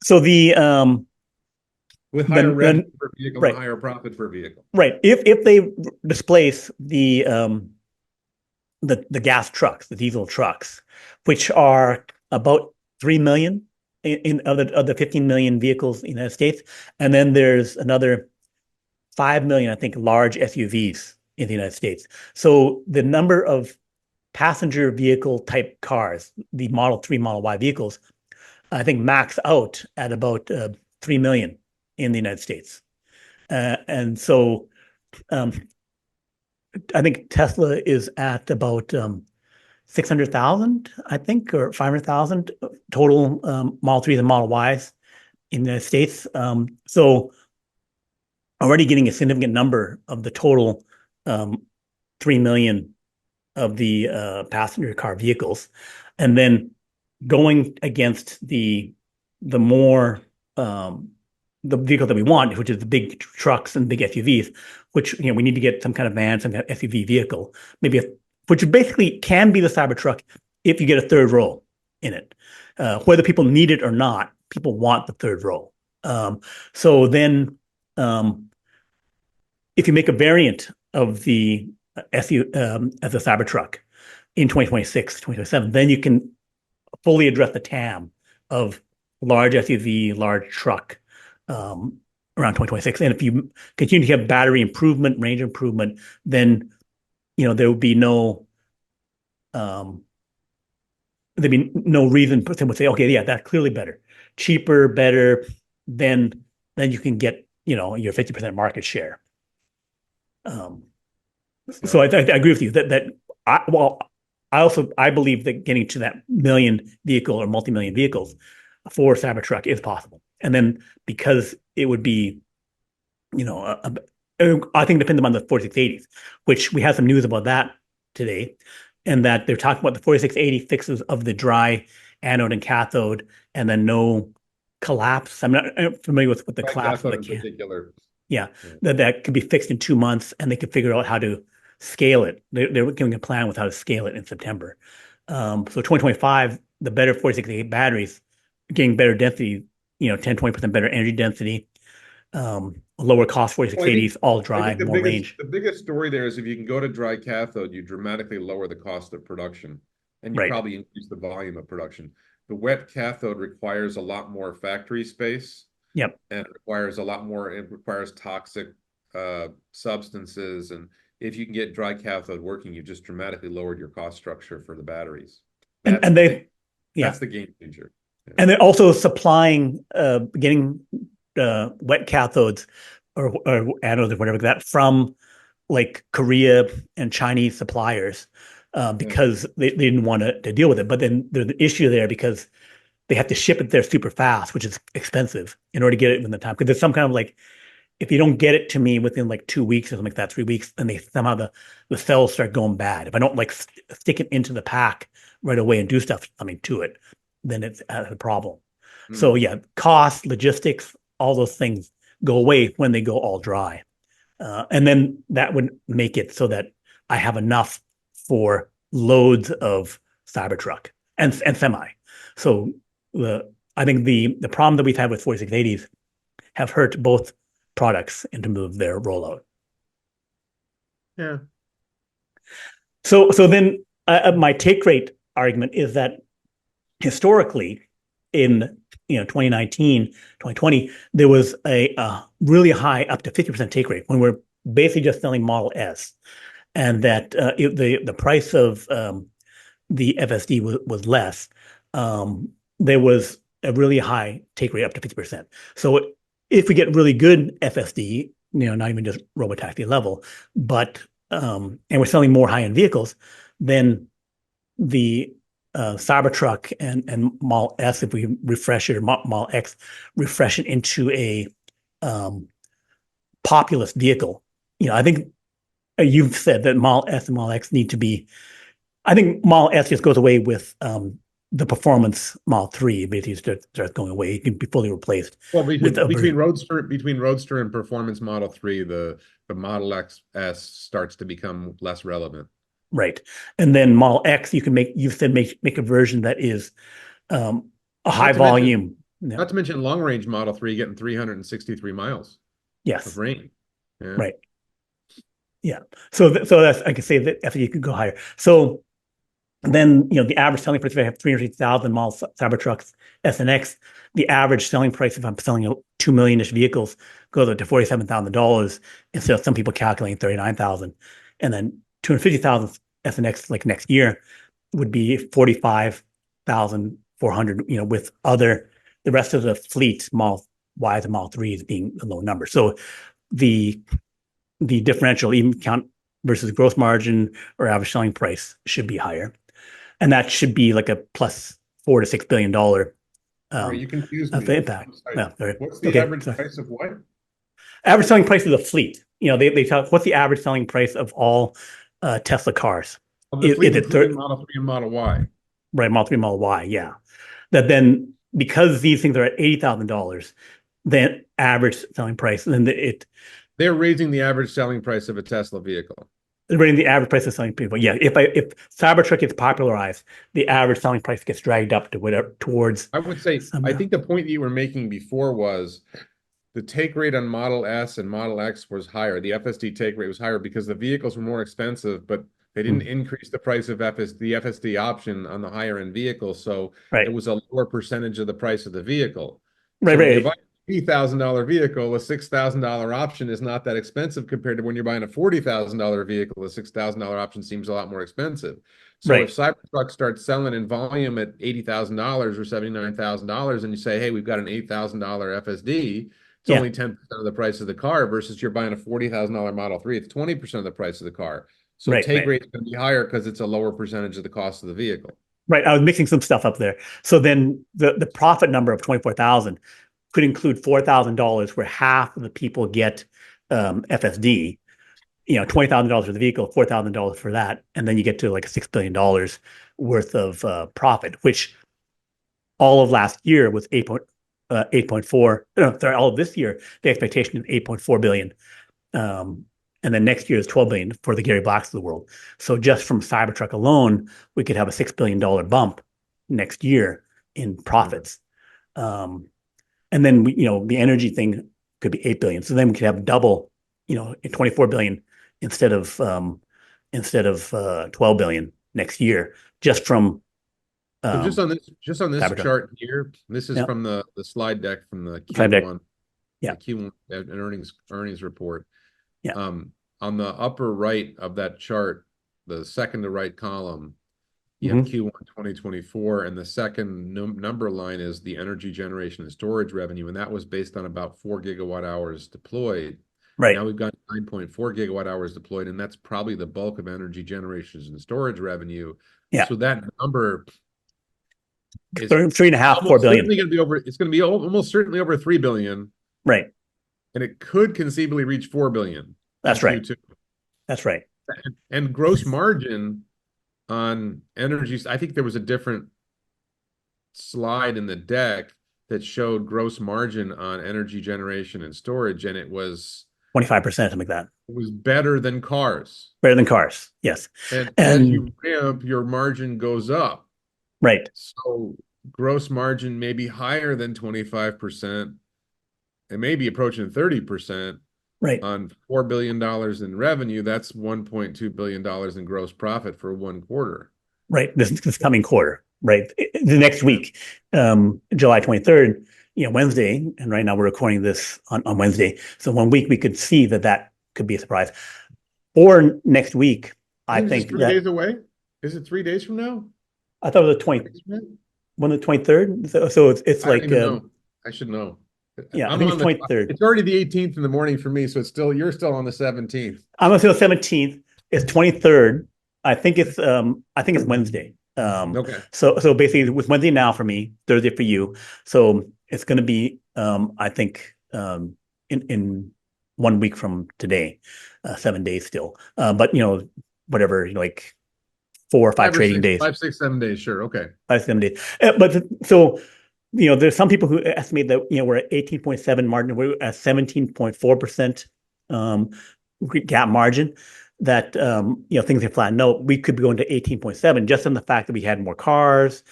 So with higher revenue per vehicle and higher profit per vehicle. Right. If they displace the gas trucks, the diesel trucks, which are about 3 million of the 15 million vehicles in the United States, and then there's another 5 million, I think, large SUVs in the United States. So the number of passenger vehicle type cars, the Model 3, Model Y vehicles, I think max out at about 3 million in the United States. And so I think Tesla is at about 600,000, I think, or 500,000 total Model 3s and Model Ys in the United States. So already getting a significant number of the total 3 million of the passenger car vehicles, and then going against the more the vehicle that we want, which is the big trucks and big SUVs, which we need to get some kind of van, some kind of SUV vehicle, which basically can be the Cybertruck if you get a third row in it. Whether people need it or not, people want the third row. So then if you make a variant of the as a Cybertruck in 2026, 2027, then you can fully address the TAM of large SUV, large truck around 2026. And if you continue to have battery improvement, range improvement, then there would be there'd be no reason for someone to say, okay, yeah, that's clearly better, cheaper, better. Then you can get your 50% market share. So I agree with you that I believe that getting to that million vehicle or multi-million vehicles for Cybertruck is possible. And then because it would be, I think depending on the 4680s, which we have some news about that today, and that they're talking about the 4680 fixes of the dry anode and cathode, and then no collapse. I'm not familiar with the collapse of the in particular. Yeah, that could be fixed in 2 months, and they could figure out how to scale it. They're giving a plan with how to scale it in September. So 2025, the better 4680 batteries, getting better density, 10-20% better energy density, lower cost 4680s, all dry, more range. The biggest story there is if you can go to dry cathode, you dramatically lower the cost of production, and you probably increase the volume of production. The wet cathode requires a lot more factory space. Yep. And it requires a lot more. It requires toxic substances, and if you can get dry cathode working, you just dramatically lowered your cost structure for the batteries. That's the game changer. Yeah. And they're also supplying, getting wet cathodes or anodes or whatever that from like Korea and Chinese suppliers because they didn't want to deal with it. But then there's an issue there because they have to ship it there super fast, which is expensive in order to get it in the time. Because there's some kind of like, if you don't get it to me within like 2 weeks or something like that, 3 weeks, then they somehow the cells start going bad. If I don't like stick it into the pack right away and do stuff, to it, then it's a problem. So yeah, cost, logistics, all those things go away when they go all dry. And then that would make it so that I have enough for loads of Cybertruck and semi. So I think the problem that we've had with 4680s have hurt both products and to move their rollout. Yeah. So then my take rate argument is that historically in 2019, 2020, there was a really high up to 50% take rate when we're basically just selling Model S, and that the price of the FSD was less. There was a really high take rate up to 50%. So if we get really good FSD, not even just Robotaxi level, but and we're selling more high-end vehicles, then the Cybertruck and Model S, if we refresh it, or Model X, refresh it into a populous vehicle. I think you've said that Model S and Model X need to be. I think Model S just goes away with the performance Model 3 basically starts going away. It can be fully replaced. Well, between Roadster and performance Model 3, the Model S starts to become less relevant. Right. And then Model X, you said make a version that is a high volume. Not to mention long range Model 3 getting 363 miles. Yes. Of range. Yeah. Right. Yeah. So that's, I can say that after you could go higher. So then, the average selling price, if I have 360,000 model Cybertrucks S and X, the average selling price, if I'm selling 2 million-ish vehicles, goes up to $47,000 instead of some people calculating 39,000. And then 250,000 S and X like next year would be 45,400, with the rest of the fleet, Model Ys and Model 3s being a low number. So the differential, even count versus gross margin or average selling price, should be higher. And that should be like a plus $4 to $6 billion. You confused me. Impact. Yeah, what's the average price of what? Average selling price of the fleet. They talk. What's the average selling price of all Tesla cars? Of the fleet, including Model 3 and Model Y. Right, Model 3, Model Y. Yeah. That then, because these things are at $80,000, then average selling price, then they're raising the average selling price of a Tesla vehicle. Rating the average price of selling people. Yeah, if Cybertruck gets popularized, the average selling price gets dragged up to whatever towards. I would say, I think the point that you were making before was the take rate on Model S and Model X was higher. The FSD take rate was higher because the vehicles were more expensive, but they didn't Mm. increase the price of the FSD option on the higher end vehicles. So it Right. was a lower percentage of the price of the vehicle. Right. So when you're Right. buying a $80,000 vehicle, a $6,000 option is not that expensive compared to when you're buying a $40,000 vehicle. A $6,000 option seems a lot more expensive. So if Right. Cybertruck starts selling in volume at $80,000 or $79,000, and you say, "Hey, we've got an $8,000 FSD," it's Yeah. only 10% of the price of the car versus you're buying a $40,000 Model 3. It's 20% of the price of the car. So Right. take Right. rate's going to be higher because it's a lower percentage of the cost of the vehicle. Right. I was mixing some stuff up there. So then the profit number of 24,000 could include $4,000 where half of the people get FSD, $20,000 for the vehicle, $4,000 for that, and then you get to like $6 billion worth of profit, which all of last year was 8.4. No, sorry, all of this year the expectation is 8.4 billion, and then next year is 12 billion for the Gary Blacks of the world. So just from Cybertruck alone, we could have a $6 billion bump next year in profits. And then the energy thing could be 8 billion. So then we could have double, 24 billion instead of 12 billion next year just from So um just on this Cybertruck. chart here, this is Yeah. from the slide deck from the Five deck. Q1, Yeah. the Q1 earnings report. Yeah. On the upper right of that chart, the second to right column, you have Mm-hmm. Q1 2024, and the second number line is the energy generation and storage revenue, and that was based on about 4 gigawatt hours deployed. Right. Now we've got 9.4 gigawatt hours deployed, and that's probably the bulk of energy generations and storage revenue. Yeah. So that number is Three and a half, 4 almost billion. certainly going to be over. It's going to be almost certainly over 3 billion, Right. and it could conceivably reach 4 billion in That's right. Q2. That's right. And gross margin on energy, I think there was a different slide in the deck that showed gross margin on energy generation and storage, and it was 25%, something like that. better than cars. Better than cars. Yes. And as And you ramp, your margin goes up. right. So gross margin may be higher than 25%. It may be approaching 30%. Right. On $4 billion in revenue, that's $1.2 billion in gross profit for one quarter. Right. This coming quarter. Right. The next week, July 23rd, Wednesday, and right now we're recording this on Wednesday. So 1 week we could see that could be a surprise. Or next week, I think 3 days away. Is it 3 days from now? I thought it was the 23rd. So it's I don't like even know. I should know. Yeah, I I'm think on it's 23rd. It's already the 18th in the morning for me, so you're still on the 17th. I'm gonna say the 17th. It's 23rd. I think it's Wednesday. Okay. So basically it was Wednesday now for me, Thursday for you. So it's gonna be I think in 1 week from today, 7 days still. But whatever, like 4 or 5 trading days. 5, 6, 7 days. Sure. Okay. 5 7 days. But so there's some people who estimate that we're at 18.7 margin, we're at 17.4% gap margin. That things are flat. No, we could be going to 18.7 just on the fact that we had more cars,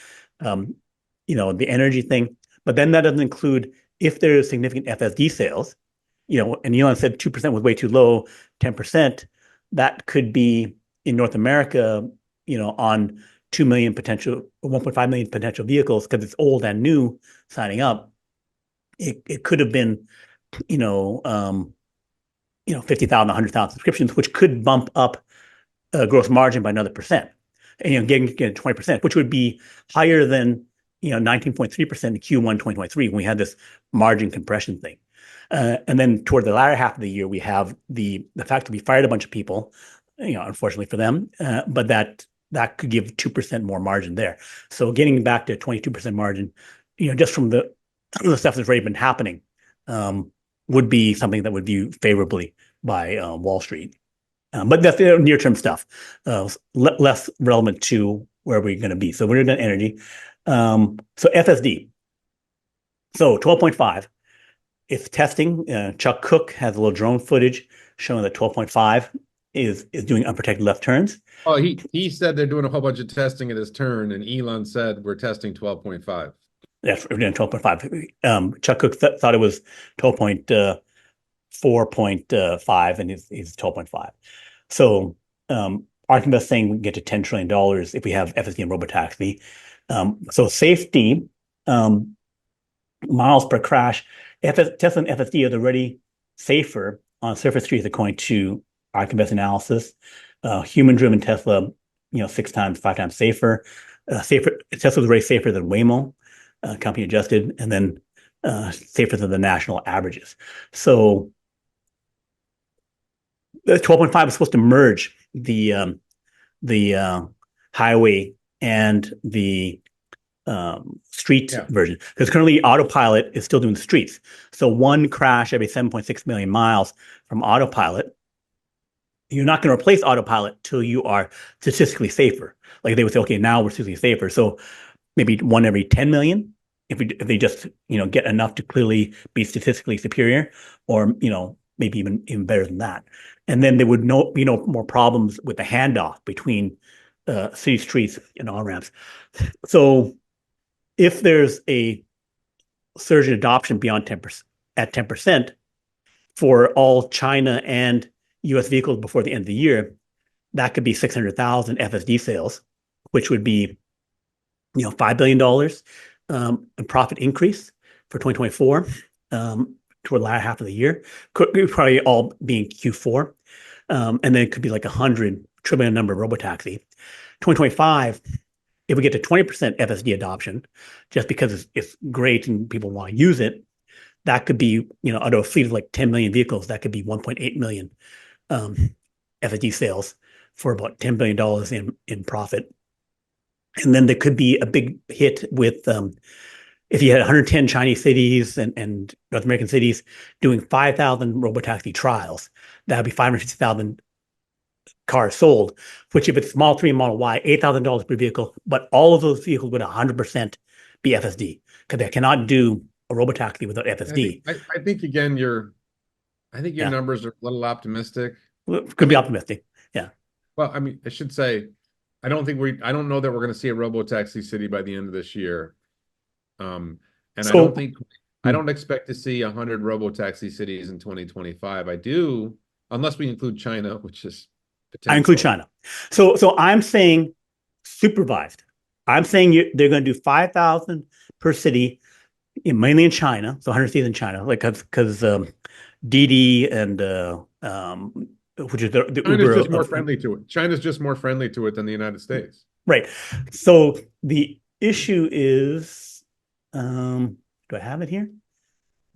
the energy thing. But then that doesn't include if there's significant FSD sales, and Elon said 2% was way too low, 10%. That could be in North America, on 2 million potential, 1.5 million potential vehicles, because it's old and new signing up. It could have been, 50,000, 100,000 subscriptions, which could bump up gross margin by another percent, and getting 20%, which would be higher than 19.3% in Q1 2023 when we had this margin compression thing. And then toward the latter half of the year, we have the fact that we fired a bunch of people, unfortunately for them, but that could give 2% more margin there. So getting back to 22% margin, just from the stuff that's already been happening, would be something that would view favorably by Wall Street. But that's near-term stuff, less relevant to where we're going to be. So we're in energy. So FSD. So 12.5. It's testing. Chuck Cook has a little drone footage showing that 12.5 is doing unprotected left turns. Oh, he said they're doing a whole bunch of testing at his turn, and Elon said we're testing 12.5. That's 12.5. Chuck Cook thought it was 12.4.5, and he's 12.5. So Artemis saying we can get to $10 trillion if we have FSD and Robotaxi. So safety, miles per crash, Tesla and FSD are already safer on surface streets according to Artemis analysis. Human-driven Tesla, 6 times, 5 times safer. Tesla's already safer than Waymo, company adjusted, and then safer than the national averages. So the 12.5 is supposed to merge the highway and the street version, because currently autopilot is still doing the streets. So one crash every 7.6 million miles from autopilot. You're not going to replace autopilot till you are statistically safer. Like they would say, okay, now we're statistically safer. So maybe one every 10 million, if they just get enough to clearly be statistically superior, or maybe even better than that. And then there would be no more problems with the handoff between city streets and on-ramps. So if there's a surge in adoption beyond 10% at 10% for all China and US vehicles before the end of the year, that could be 600,000 FSD sales, which would be $5 billion in profit increase for 2024 toward the latter half of the year. Could probably all be in Q4. And then it could be like 100 trillion number of Robotaxi. 2025, if we get to 20% FSD adoption, just because it's great and people want to use it, that could be, out of a fleet of like 10 million vehicles, that could be 1.8 million FSD sales for about $10 billion in profit. And then there could be a big hit with if you had 110 Chinese cities and North American cities doing 5,000 Robotaxi trials, that would be 560,000 cars sold, which if it's Model 3 and Model Y, $8,000 per vehicle, but all of those vehicles would 100% be FSD, because they cannot do a Robotaxi without FSD. I think again, your numbers are a little optimistic. Could be optimistic. Yeah. Well, I mean, I should say, I don't know that we're going to see a Robotaxi city by the end of this year. And I don't expect to see 100 Robotaxi cities in 2025. I do, unless we include China, which is potential. I include China. So I'm saying supervised. I'm saying they're going to do 5,000 per city, mainly in China. So 100 cities in China, like because Didi and which is the China's Uber just more friendly to it. China's just more friendly to it than the United States. Right. So the issue is, do I have it here?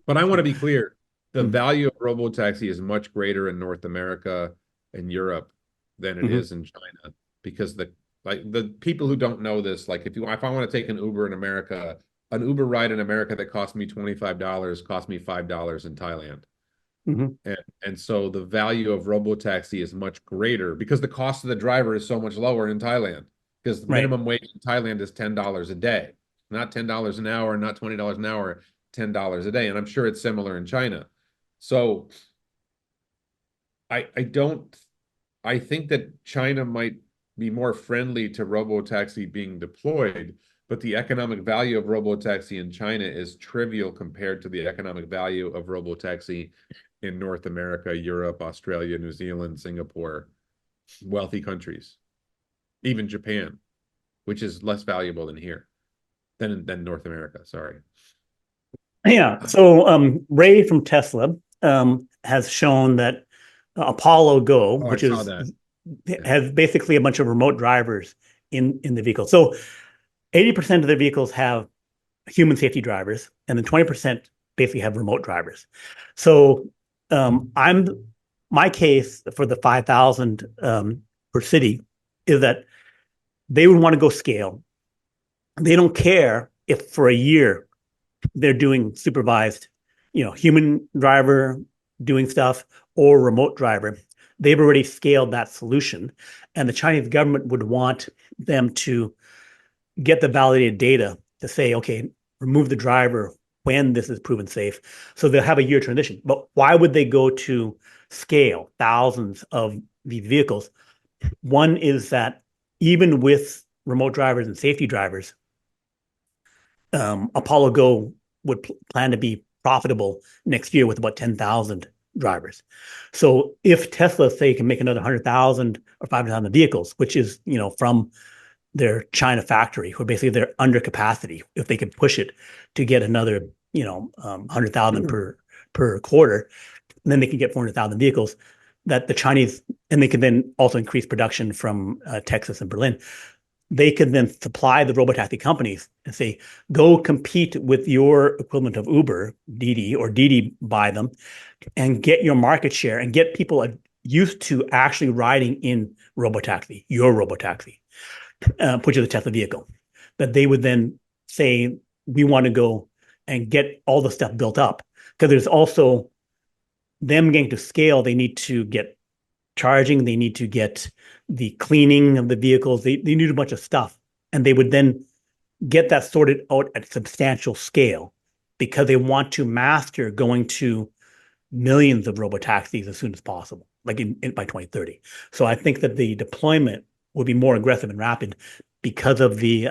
But I want to be clear. The value of Robotaxi is much greater in North America and Europe than it is in China, because the people who don't know this, like if I want to take an Uber in America, an Uber ride in America that cost me $25 cost me $5 in Thailand. And so the value of Robotaxi is much greater because the cost of the driver is so much lower in Thailand, because the minimum wage in Thailand is $10 a day, not $10 an hour, not $20 an hour, $10 a day. And I'm sure it's similar in China. So I think that China might be more friendly to Robotaxi being deployed, but the economic value of Robotaxi in China is trivial compared to the economic value of Robotaxi in North America, Europe, Australia, New Zealand, Singapore, wealthy countries, even Japan, which is less valuable than here, than North America. Sorry. Yeah. So Ray from Tesla has shown that Apollo Go, which has basically a bunch of remote drivers in the vehicle. So 80% of the vehicles have human safety drivers, and then 20% basically have remote drivers. So my case for the 5,000 per city is that they would want to go scale. They don't care if for a year they're doing supervised, human driver doing stuff or remote driver. They've already scaled that solution, and the Chinese government would want them to get the validated data to say, okay, remove the driver when this is proven safe. So they'll have a year transition. But why would they go to scale thousands of these vehicles? One is that even with remote drivers and safety drivers, Apollo Go would plan to be profitable next year with about 10,000 drivers. So if Tesla say can make another 100,000 or 500,000 vehicles, which is from their China factory, where basically they're under capacity, if they can push it to get another 100,000 per quarter, then they can get 400,000 vehicles. That the Chinese, and they can then also increase production from Texas and Berlin. They could then supply the robotaxi companies and say, go compete with your equivalent of Uber, Didi, or Didi buy them, and get your market share and get people used to actually riding in robotaxi, your robotaxi, which is a Tesla vehicle. That they would then say, we want to go and get all the stuff built up. Because there's also them getting to scale, they need to get charging, they need to get the cleaning of the vehicles, they need a bunch of stuff. And they would then get that sorted out at substantial scale because they want to master going to millions of robotaxis as soon as possible, like by 2030. So I think that the deployment would be more aggressive and rapid because of the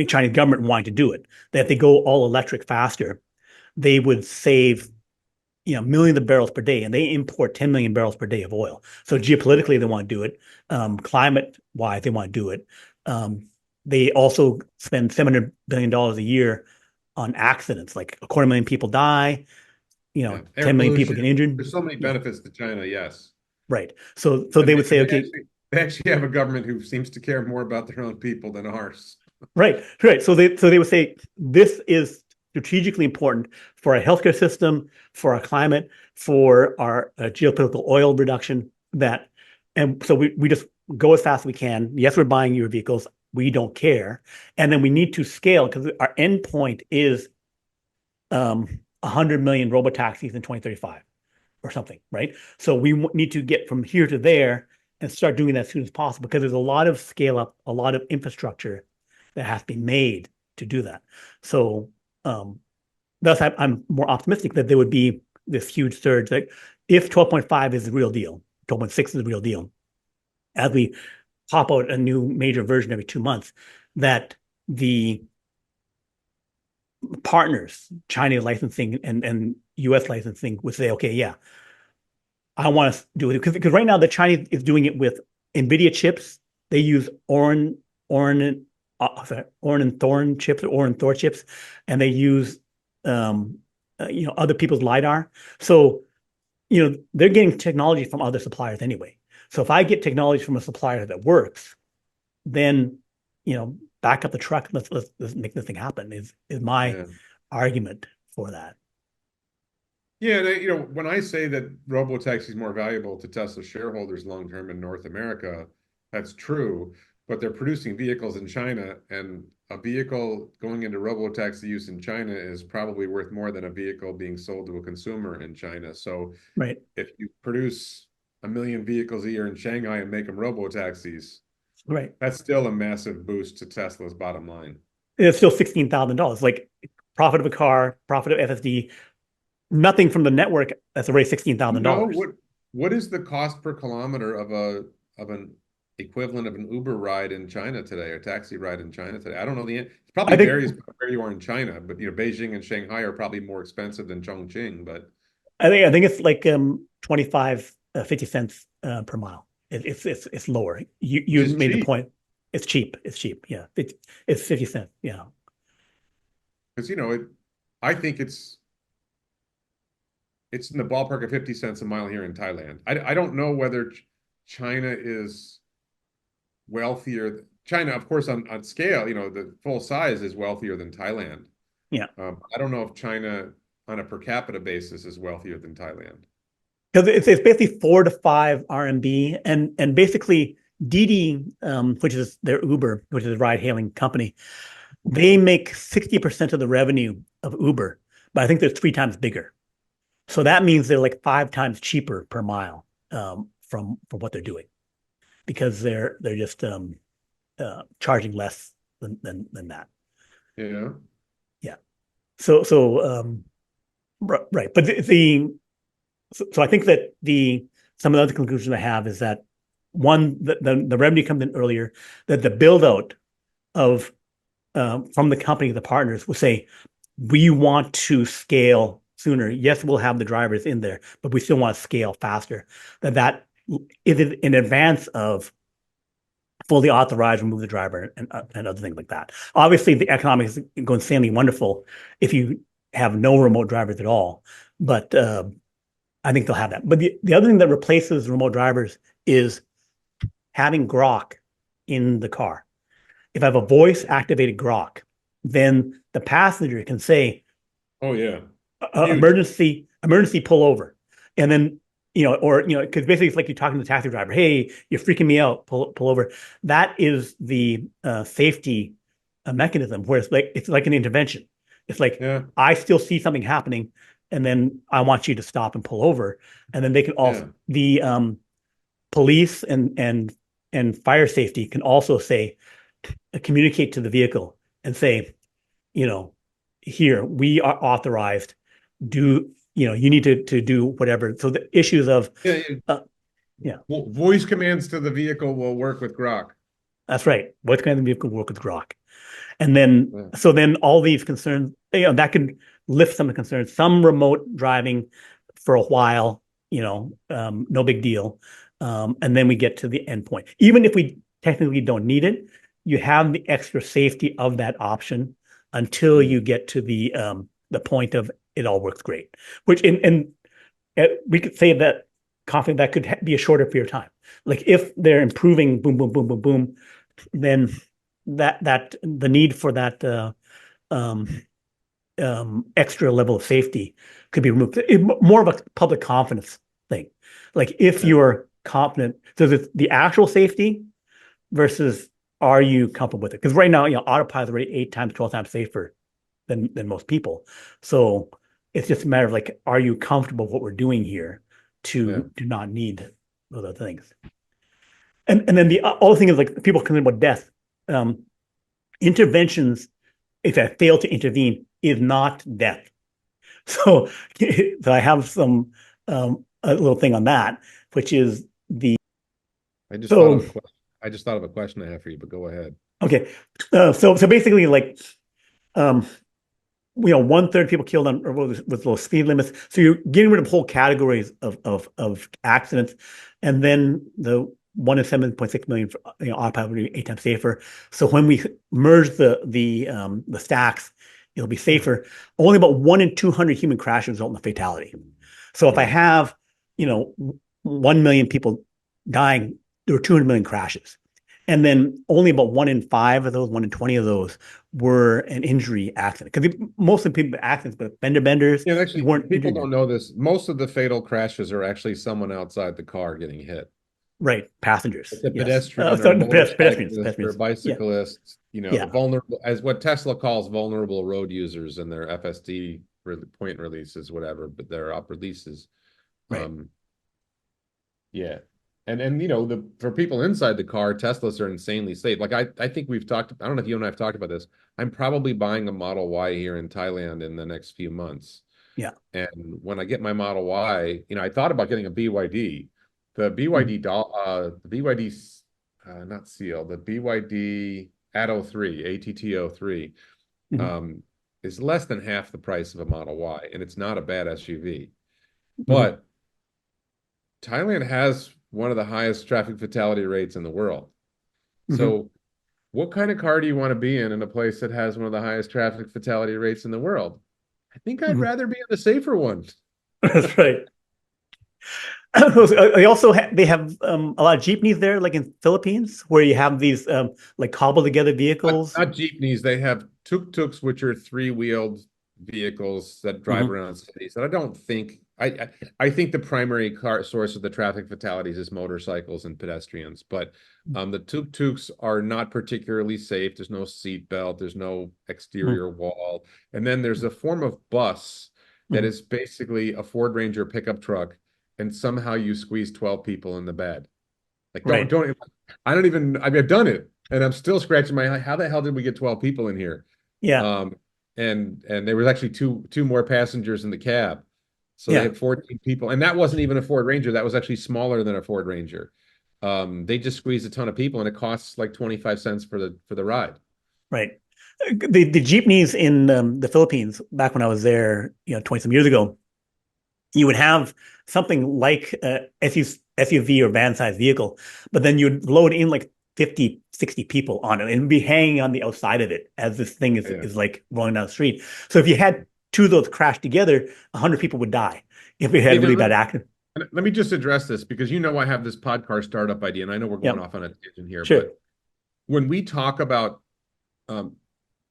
Chinese government wanting to do it. That if they go all electric faster, they would save millions of barrels per day, and they import 10 million barrels per day of oil. So geopolitically, they want to do it. Climate-wise, they want to do it. They also spend $700 billion a year on accidents. Like 250,000 people die, 10 million people get injured. There's so many benefits to China, yes. Right. So they would say, okay. They actually have a government who seems to care more about their own people than ours. Right. So they would say, this is strategically important for our healthcare system, for our climate, for our geopolitical oil reduction. And so we just go as fast as we can. Yes, we're buying your vehicles. We don't care. And then we need to scale because our end point is 100 million robotaxis in 2035 or something, right? So we need to get from here to there and start doing that as soon as possible because there's a lot of scale up, a lot of infrastructure that has to be made to do that. So thus, I'm more optimistic that there would be this huge surge. Like if 12.5 is the real deal, 12.6 is the real deal, as we pop out a new major version every 2 months, that the partners, China licensing and US licensing, would say, okay, yeah, I want to do it. Because right now, the Chinese is doing it with NVIDIA chips. They use Orin and Thorn chips, or Thor chips, and they use other people's LiDAR. So they're getting technology from other suppliers anyway. So if I get technology from a supplier that works, then back up the truck. Let's make this thing happen. Is my argument for that. Yeah, and when I say that Robotaxi is more valuable to Tesla shareholders long term in North America, that's true. But they're producing vehicles in China, and a vehicle going into robotaxi use in China is probably worth more than a vehicle being sold to a consumer in China. So right. If you produce 1 million vehicles a year in Shanghai and make them robotaxis, right, that's still a massive boost to Tesla's bottom line. It's still $16,000. Like profit of a car, profit of FSD, nothing from the network. That's already $16,000. What is the cost per kilometer of an equivalent of an Uber ride in China today, or taxi ride in China today? I don't know it probably varies where you are in China, but Beijing and Shanghai are probably more expensive than Chongqing. But I think it's like 25, 50 cents per mile. It's lower. You made the point. It's cheap. Yeah, it's 50 cents. Yeah, because I think it's in the ballpark of 50 cents a mile here in Thailand. I don't know whether China is wealthier. China, of course, on scale, the full size is wealthier than Thailand. Yeah. I don't know if China on a per capita basis is wealthier than Thailand. Because it's basically 4 to 5 RMB, and basically Didi, which is their Uber, which is a ride-hailing company, they make 60% of the revenue of Uber, but I think they're 3 times bigger. So that means they're like 5 times cheaper per mile from what they're doing, because they're just charging less than that. Yeah. Yeah. So right, but so I think that some of the other conclusions I have is that one, the revenue comes in earlier, that the build out of from the company, the partners will say, we want to scale sooner. Yes, we'll have the drivers in there, but we still want to scale faster. That is in advance of fully authorized, remove the driver, and other things like that. Obviously, the economics go insanely wonderful if you have no remote drivers at all. But I think they'll have that. But the other thing that replaces remote drivers is having Grok in the car. If I have a voice activated Grok, then the passenger can say, Oh yeah. Huge. emergency, pull over. And then, because basically it's like you're talking to the taxi driver, hey, you're freaking me out, pull over. That is the safety mechanism where it's like an intervention. It's like, Yeah. I still see something happening, and then I want you to stop and pull over. And then they can also, Yeah. the police and fire safety can also say, communicate to the vehicle and say, here, we are authorized, you need to do whatever. So the issues of, Yeah. yeah, Voice commands to the vehicle will work with Grok. that's right. What kind of vehicle work with Grok? And then, Yeah. so then all these concerns, that can lift some of the concerns. Some remote driving for a while, no big deal. And then we get to the endpoint. Even if we technically don't need it, you have the extra safety of that option until you get to the point of it all works great. Which we could say that confident that could be a shorter period of time. Like if they're improving, boom, boom, boom, boom, boom, then that the need for that um, extra level of safety could be removed. More of a public confidence thing. Like if Yeah. you're confident, so the actual safety versus are you comfortable with it? Because right now, autopilot is already 8 times, 12 times safer than most people. So it's just a matter of like, are you comfortable with what we're doing here Yeah. to do not need those other things? And then the other thing is like people concerned about death. Um, Interventions, if I fail to intervene, is not death. So, so I have a little thing on that, which is I just thought of so a question. I just thought of a question I have for you, but go ahead. okay. So basically, like um, 1/3 of people killed on with those speed limits. So you're getting rid of whole categories of accidents, and then the 1 in 7.6 million for, autopilot will be 8 times safer. So when we merge the stacks, it'll be safer. Only about 1 in 200 human crashes result in a fatality. So if I Right. have 1 million people dying, there were 200 million crashes. And then only about 1 in 5 of those, 1 in 20 of those were an injury accident. Because most of the people accidents, but fender benders, Yeah, they actually, weren't people injured. don't know this. Most of the fatal crashes are actually someone outside the car getting hit. Right. Passengers. It's a Yes. pedestrian or So a pedestrians, motorcyclist or a pedestrians. Yeah. bicyclist, the Yeah. vulnerable, as what Tesla calls vulnerable road users in their FSD point releases, whatever, but their up releases. Right. Um, yeah. And for people inside the car, Teslas are insanely safe. Like I think we've talked, I don't know if you and I have talked about this. I'm probably buying a Model Y here in Thailand in the next few months. Yeah. And when I get my Model Y, I thought about getting a BYD. The Mhm. BYD the BYD not Seal, the BYD ATTO 3, ATTO 3 Mhm. um is less than half the price of a Model Y, and it's not a bad SUV. Mhm. But Thailand has one of the highest traffic fatality rates in the world. Mhm. So what kind of car do you want to be in a place that has one of the highest traffic fatality rates in the world? I think I'd Mhm. rather be in the safer one. That's right. They have a lot of jeepneys there, like in Philippines, where you have these like cobbled together vehicles. Not jeepneys, they have tuk-tuks, which are three-wheeled vehicles that drive Mhm. around cities. And I don't think I think the primary car source of the traffic fatalities is motorcycles and pedestrians, but the tuk-tuks are not particularly safe. There's no seat belt, there's no Mhm. exterior wall, and then there's a form of bus that Mhm. is basically a Ford Ranger pickup truck, and somehow you squeeze 12 people in the bed. Like Right. I don't even I mean I've done it and I'm still scratching my head. How the hell did we get 12 people in here? Yeah. Um and there was actually two more passengers in the cab. So they Yeah. had 14 people, and that wasn't even a Ford Ranger. That was actually smaller than a Ford Ranger. They just squeezed a ton of people, and it costs like 25 cents for the ride. Right. The jeepneys in the Philippines, back when I was there, 20 some years ago, you would have something like a SUV or van sized vehicle, but then you'd load in like 50, 60 people on it and be hanging on the outside of it as this thing is, Yeah. is like rolling down the street. So if you had two of those crash together, 100 people would die if we had Hey, a now really bad accident. let me just address this because I have this pod car startup idea, and I know we're going Yep, off on a tangent here, sure. but when we talk about um,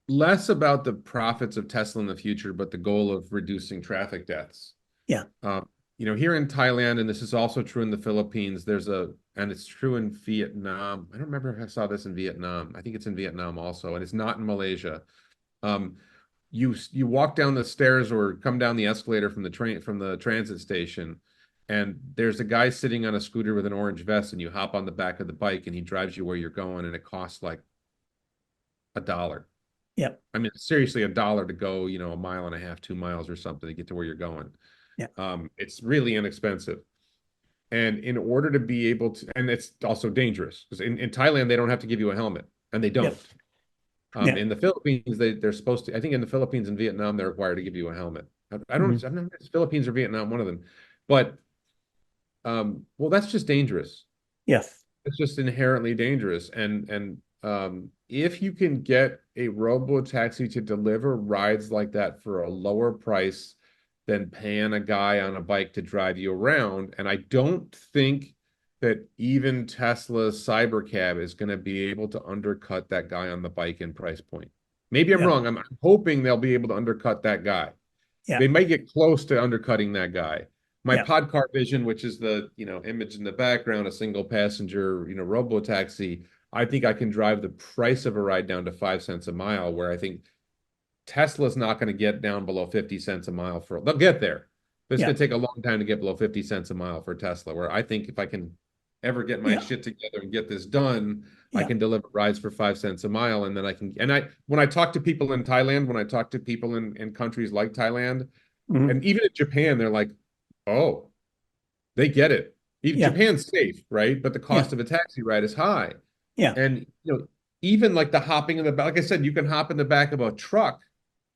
less about the profits of Tesla in the future, but the goal of reducing traffic deaths. Yeah, Um, Here in Thailand, and this is also true in the Philippines, and it's true in Vietnam. I don't remember if I saw this in Vietnam. I think it's in Vietnam also, and it's not in Malaysia. Um, you walk down the stairs or come down the escalator from the transit station, and there's a guy sitting on a scooter with an orange vest, and you hop on the back of the bike, and he drives you where you're going, and it costs like $1. yeah, I mean, seriously, $1 to go, a mile and a half, 2 miles or something to get to where you're going. yeah, It's really inexpensive. And in order to be able to, and it's also dangerous because in Thailand, they don't have to give you a helmet, and they yeah, don't. yeah. In the Philippines, they're supposed to, I think in the Philippines and Vietnam, they're required to give you a helmet. I don't, Hmm. I don't know if it's Philippines or Vietnam, one of them. But, well, that's just dangerous. Yes. It's just inherently dangerous. And if you can get a robo taxi to deliver rides like that for a lower price than paying a guy on a bike to drive you around, and I don't think that even Tesla's Cybercab is going to be able to undercut that guy on the bike in price point. Maybe I'm Yeah, wrong. I'm hoping they'll be able to undercut that guy. yeah, They might get close to undercutting that guy. My yeah, pod car vision, which is the image in the background, a single passenger robo taxi. I think I can drive the price of a ride down to 5 cents a mile, where I think Tesla's not going to get down below 50 cents a mile for. They'll get there, but it's yeah, going to take a long time to get below 50 cents a mile for Tesla. Where I think if I can ever get my yeah, shit together and get this done, I yeah. can deliver rides for 5 cents a mile, and then I can. And I when I talk to people in Thailand, when I talk to people in countries like Thailand, Hmm. and even in Japan, they're like, oh, they get it. Even Yeah, Japan's safe, right? But the yeah, cost of a taxi ride is high. yeah, And even like the hopping in the back, like I said, you can hop in the back of a truck.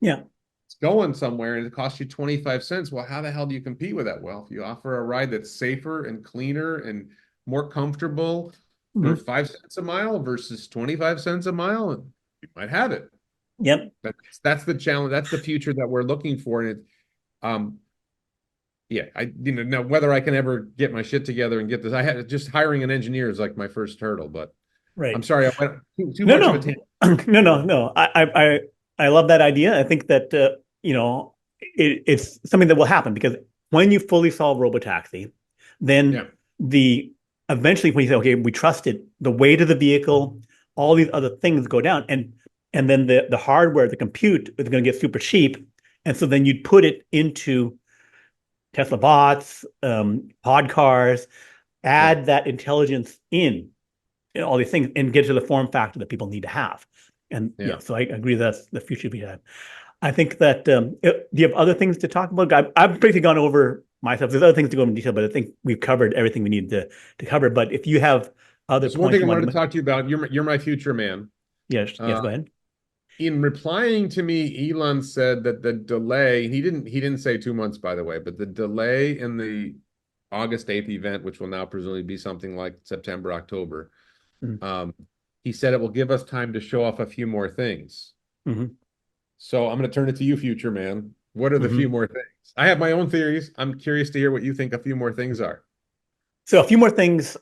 yeah, It's going somewhere and it costs you 25 cents. Well, how the hell do you compete with that? Well, if you offer a ride that's safer and cleaner and more comfortable for hmm, 5 cents a mile versus 25 cents a mile, you might have it. yep, That's the challenge. That's the future that we're looking for. And um, yeah, now whether I can ever get my shit together and get this, I had just hiring an engineer is like my first hurdle. But I'm right. sorry, I went too No, much of a no, tangent. no, no, no. I love that idea. I think that it's something that will happen because when you fully solve robotaxi, then Yeah, the eventually when you say, okay, we trust it, the weight of the vehicle, all these other things go down, and then the hardware, the compute is going to get super cheap, and so then you'd put it into Tesla bots, pod cars, yeah, add that intelligence in all these things and get to the form factor that people need to have. And yeah. yeah, so I agree that's the future we have. I think that do you have other things to talk about? I've basically gone over myself. There's other things to go into detail, but I think we've covered everything we need to cover. But if you have other There's one points thing I you want wanted to to, talk to you about. You're my future man. yes, Uh, yes, go ahead. in replying to me, Elon said that the delay, he didn't say 2 months, by the way, but the delay in the August 8th event, which will now presumably be something like September, October, Mm-hmm. um, he said it will give us time to show off a few more things. Mm-hmm. So I'm going to turn it to you, future man. What are the few Mm-hmm. more things? I have my own theories. I'm curious to hear what you think a few more things are. So a few more things.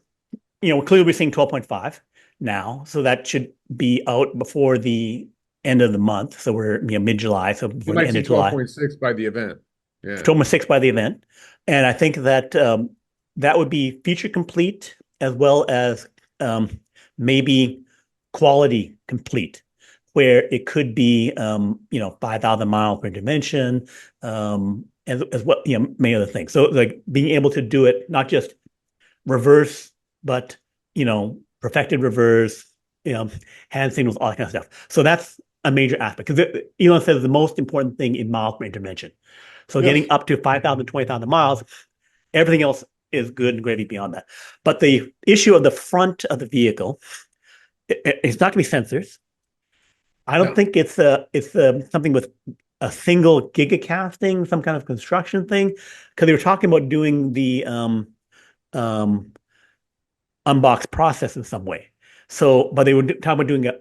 Clearly we're seeing 12.5 now, so that should be out before the end of the month. So we're mid-July, so You before the might end see of July. 12.6 by the event. Yeah. 12.6 by the event. And I think that that would be feature complete as well as um, maybe quality complete, where it could be 5,000 mile per dimension, as well, many other things. So like being able to do it not just reverse, but perfected reverse, hand signals, all that kind of stuff. So that's a major aspect because Elon says the most important thing in miles per intervention. So getting Yes. up to 5,000, 20,000 miles, everything else is good and gravy beyond that. But the issue of the front of the vehicle, it's not going to be sensors. I don't No. think it's something with a single gigacasting, some kind of construction thing, because they were talking about doing the um, unbox process in some way. So, but they were talking about doing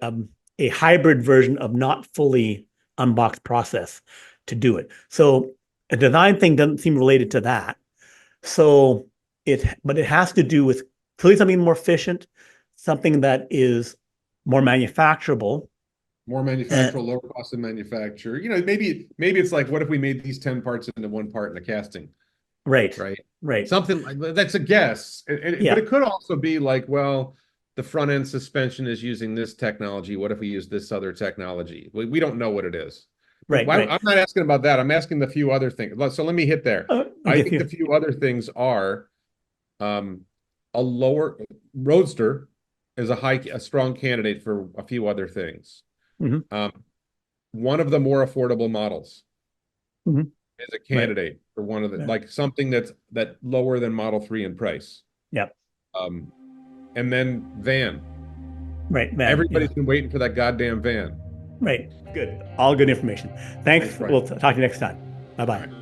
a hybrid version of not fully unboxed process to do it. So a design thing doesn't seem related to that. So but it has to do with clearly something more efficient, something that is more manufacturable. More Uh, manufacturer, lower cost of manufacture. Maybe it's like, what if we made these 10 parts into one part in a casting, right, right? right. Something like that's a guess. But Yeah, it could also be like, well, the front end suspension is using this technology. What if we use this other technology? We don't know what it is. But right, right. I'm not asking about that. I'm asking the few other things. So let me hit there. I Okay, think the here. few other things are um, a lower roadster is a strong candidate for a few other things. Hmm. Um, one of the more affordable models Hmm. is a Right. candidate for one of the Yeah. like something that lower than Model 3 in price. Yeah. Um, and then van. Right, man. Yeah. Everybody's been waiting for that goddamn van. Right. Good. All good information. Thanks, Thanks. Brian. We'll talk to you next time. Bye All bye. right.